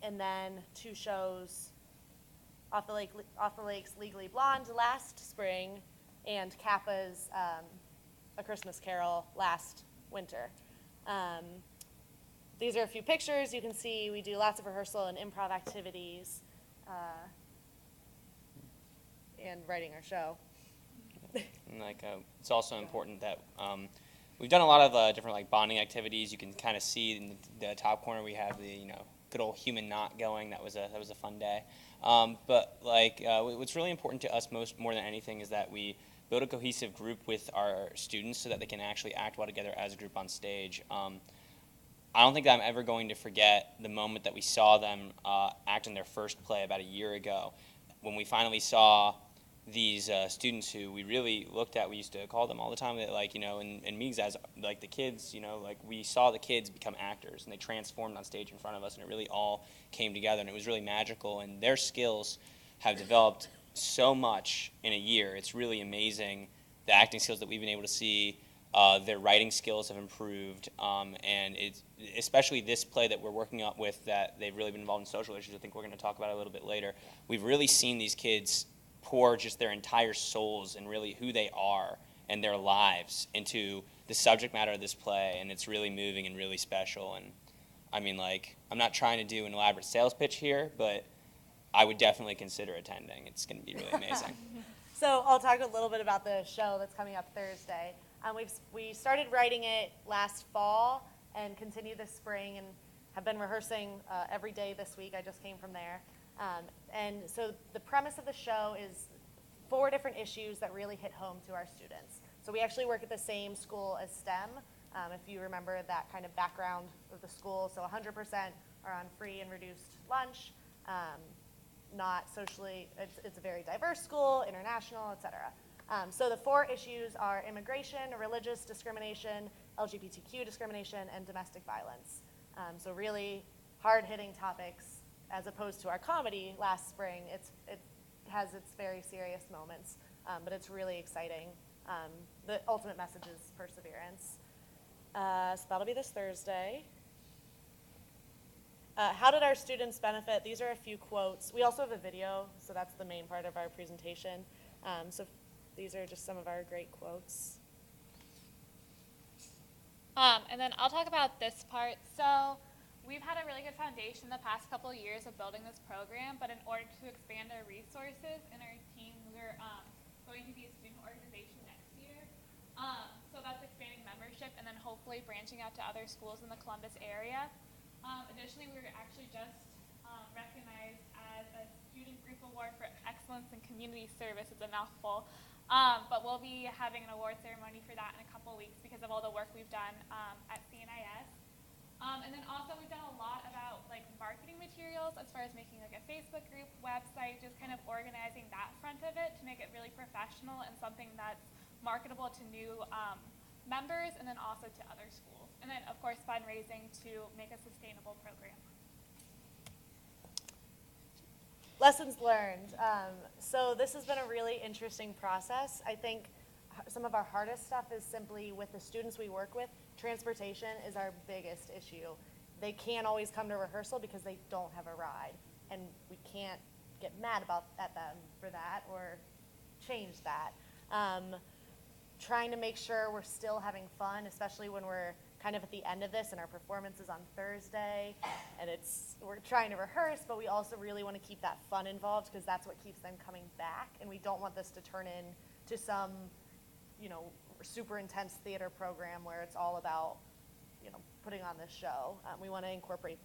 and then 2 shows, Off the Lake's Legally Blonde last spring, and Kappa's A Christmas Carol last winter. These are a few pictures. You can see we do lots of rehearsal and improv activities, and writing our show. And it's also important that we've done a lot of different bonding activities. You can kind of see in the top corner we have the good old human knot going. That was a fun day. But what's really important to us more than anything is that we build a cohesive group with our students so that they can actually act well together as a group on stage. I don't think that I'm ever going to forget the moment that we saw them act in their first play about a year ago, when we finally saw these students who we really looked at. We used to call them all the time that in Meigs as the kids, we saw the kids become actors and they transformed on stage in front of us, and it really all came together, and it was really magical, and their skills have developed so much in a year. It's really amazing the acting skills that we've been able to see. Their writing skills have improved, and it's especially this play that we're working up with, that they've really been involved in social issues. I think we're going to talk about it a little bit later. We've really seen these kids pour just their entire souls and really who they are and their lives into the subject matter of this play, and it's really moving and really special. And I mean, I'm not trying to do an elaborate sales pitch here, but I would definitely consider attending. It's going to be really amazing. So I'll talk a little bit about the show that's coming up Thursday. We started writing it last fall and continued this spring, and have been rehearsing every day this week. I just came from there. And so the premise of the show is 4 different issues that really hit home to our students. So we actually work at the same school as STEM, if you remember that kind of background of the school. So 100% are on free and reduced lunch, not socially, it's a very diverse school, international, et cetera. So the 4 issues are immigration, religious discrimination, LGBTQ discrimination, and domestic violence. So really hard-hitting topics, as opposed to our comedy last spring. It has its very serious moments, but it's really exciting. The ultimate message is perseverance. So that'll be this Thursday. How did our students benefit? These are a few quotes. We also have a video, so that's the main part of our presentation. So these are just some of our great quotes. And then I'll talk about this part. So we've had a really good foundation the past couple of years of building this program, but in order to expand our resources and our team, we're going to be a student organization next year. So that's expanding membership and then hopefully branching out to other schools in the Columbus area. Additionally, we were actually just recognized as a Student Group Award for Excellence in Community Service. It's a mouthful. But we'll be having an award ceremony for that in a couple of weeks because of all the work we've done at CNIS. And then also we've done a lot about marketing materials as far as making a Facebook group, website, just kind of organizing that front of it to make it really professional and something that's marketable to new members and then also to other schools. And then of course fundraising to make a sustainable program. Lessons learned. So this has been a really interesting process. I think some of our hardest stuff is simply with the students we work with. Transportation is our biggest issue. They can't always come to rehearsal because they don't have a ride, and we can't get mad at them for that or change that. Trying to make sure we're still having fun, especially when we're kind of at the end of this and our performance is on Thursday, and we're trying to rehearse, but we also really want to keep that fun involved because that's what keeps them coming back, and we don't want this to turn into some, super intense theater program where it's all about, putting on this show. We want to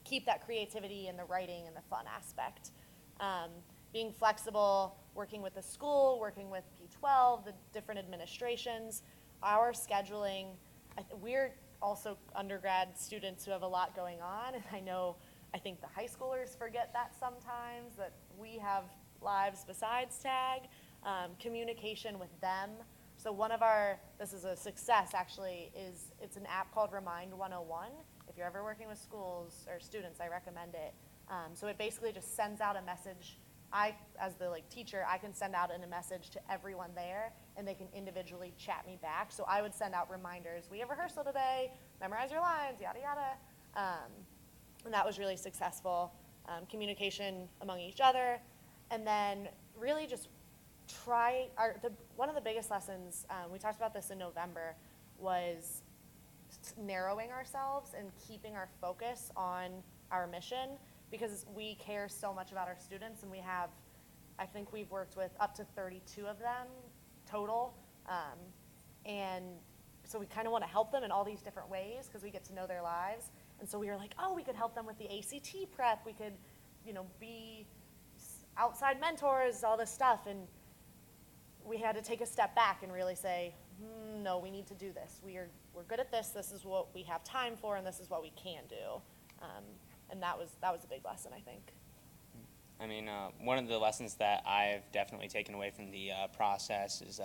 keep that creativity and the writing and the fun aspect. Being flexible, working with the school, working with P12, the different administrations, our scheduling. We're also undergrad students who have a lot going on, and I think the high schoolers forget that sometimes, that we have lives besides tag. Communication with them. So this is a success actually, it's an app called Remind 101. If you're ever working with schools or students, I recommend it. So it basically just sends out a message. As the teacher, I can send out a message to everyone there, and they can individually chat me back. So I would send out reminders, we have rehearsal today, memorize your lines, yada, yada. And that was really successful. Communication among each other, and then really just one of the biggest lessons, we talked about this in November, was narrowing ourselves and keeping our focus on our mission, because we care so much about our students, and I think we've worked with up to 32 of them total, and so we kind of want to help them in all these different ways because we get to know their lives. And so we were like, oh, we could help them with the ACT prep. We could, be outside mentors, all this stuff. And we had to take a step back and really say, no, we need to do this. We're good at this. This is what we have time for, and this is what we can do. And that was a big lesson, I think. I mean, one of the lessons that I've definitely taken away from the process is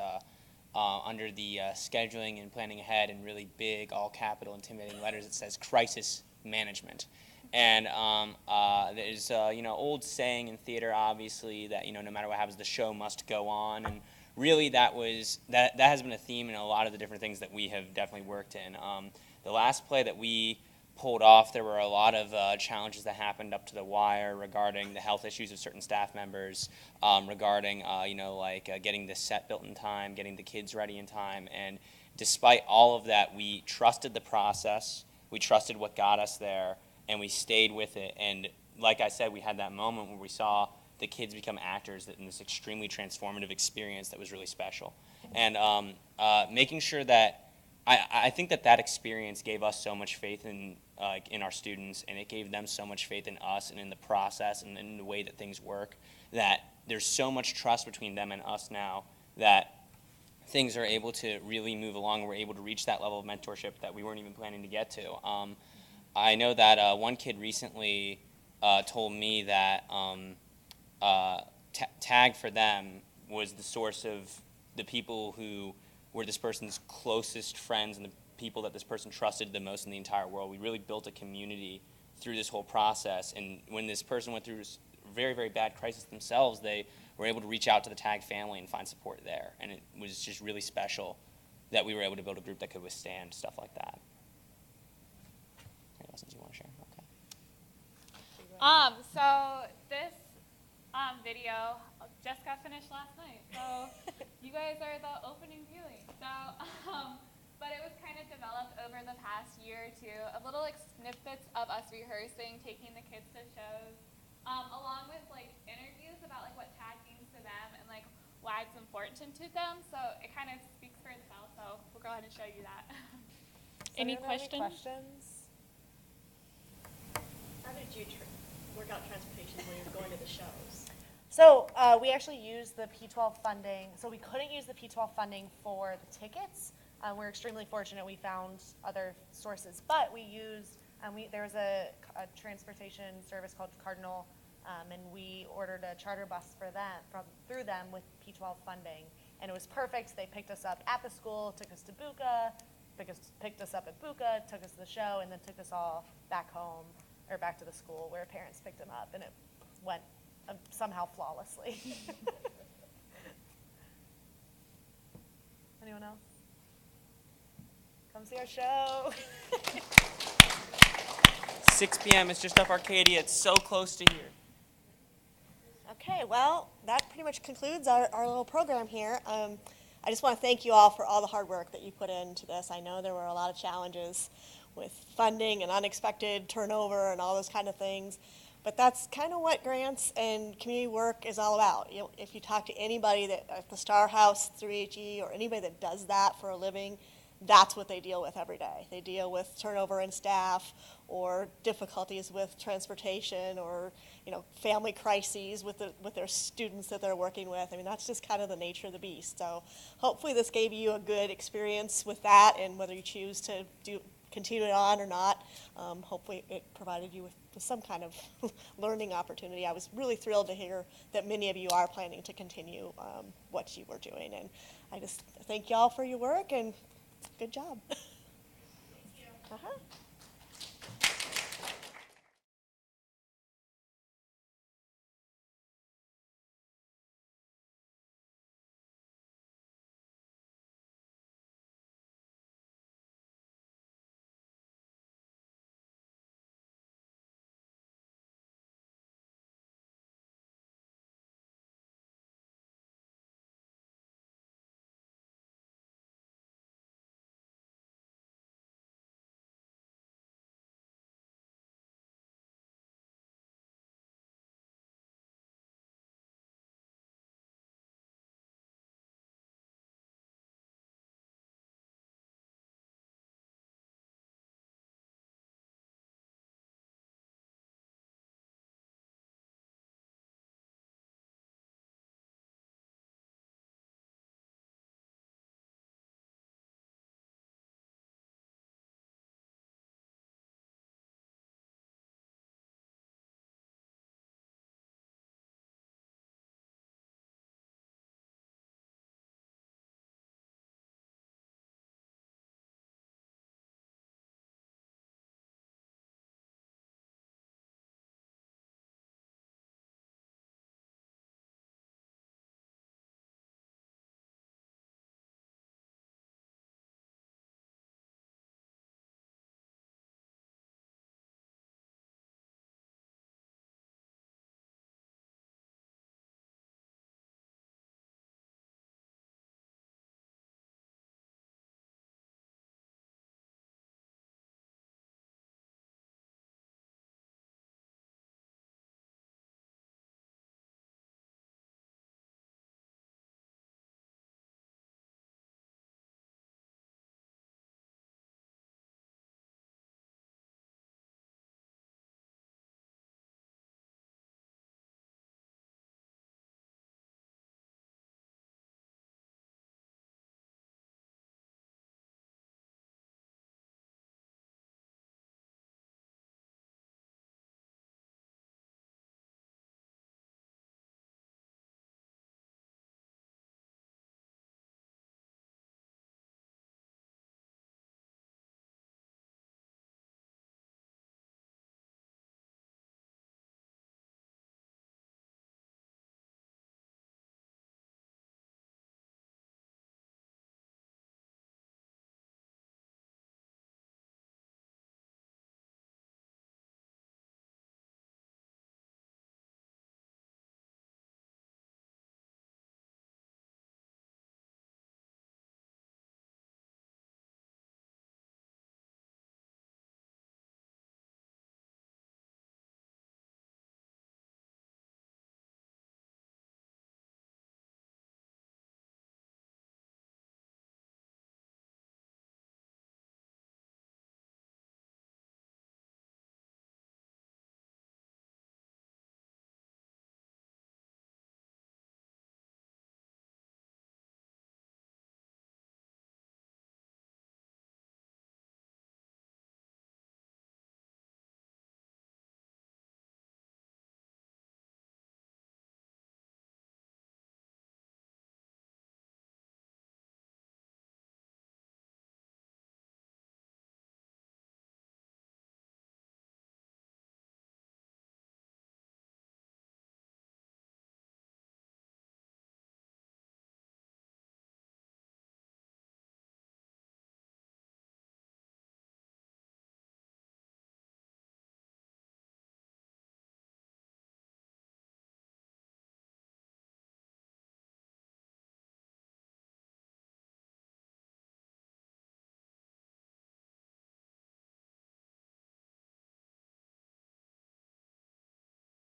under the scheduling and planning ahead in really big, all capital, intimidating letters, it says crisis management. And there's old saying in theater, obviously, that no matter what happens, the show must go on. And really, that has been a theme in a lot of the different things that we have definitely worked in. The last play that we pulled off, there were a lot of challenges that happened up to the wire regarding the health issues of certain staff members, regarding getting the set built in time, getting the kids ready in time. And despite all of that, we trusted the process, we trusted what got us there, and we stayed with it. And like I said, we had that moment where we saw the kids become actors in this extremely transformative experience that was really special. And making sure that I think that experience gave us so much faith in our students, and it gave them so much faith in us and in the process and in the way that things work, that there's so much trust between them and us now that things are able to really move along. We're able to reach that level of mentorship that we weren't even planning to get to. I know that one kid recently told me that TAG for them was the source of the people who were this person's closest friends and the people that this person trusted the most in the entire world. We really built a community through this whole process. And when this person went through a very, very bad crisis themselves, they were able to reach out to the TAG family and find support there. And it was just really special that we were able to build a group that could withstand stuff like that. Any lessons you want to share? Okay. So this video just got finished last night. So you guys are the opening viewing. So, but it was kind of developed over the past year or two of little snippets of us rehearsing, taking the kids to shows, along with interviews about what TAG means to them and why it's important to them. So it kind of speaks for itself. So we'll go ahead and show you that. Any questions? How did you work out transportation when you were going to the shows? So we actually used the P12 funding. So we couldn't use the P12 funding for the tickets. We're extremely fortunate we found other sources, but we used, there was a transportation service called Cardinal, and we ordered a charter bus for them, through them with P12 funding, and it was perfect. They picked us up at the school, took us to Buca, picked us up at Buca, took us to the show, and then took us all back home, or back to the school where parents picked them up, and it went somehow flawlessly. Anyone else? Come see our show. 6 p.m. It's just up Arcadia. It's so close to here. Okay, well, that pretty much concludes our little program here. I just want to thank you all for all the hard work that you put into this. I know there were a lot of challenges with funding and unexpected turnover and all those kind of things. But that's kind of what grants and community work is all about. If you talk to anybody at the Star House through HE or anybody that does that for a living, that's what they deal with every day. They deal with turnover in staff or difficulties with transportation or family crises with their students that they're working with. I mean, that's just kind of the nature of the beast. So hopefully this gave you a good experience with that, and whether you choose to continue it on or not, hopefully it provided you with some kind of learning opportunity. I was really thrilled to hear that many of you are planning to continue what you were doing, and I just thank y'all for your work and good job. Thank you.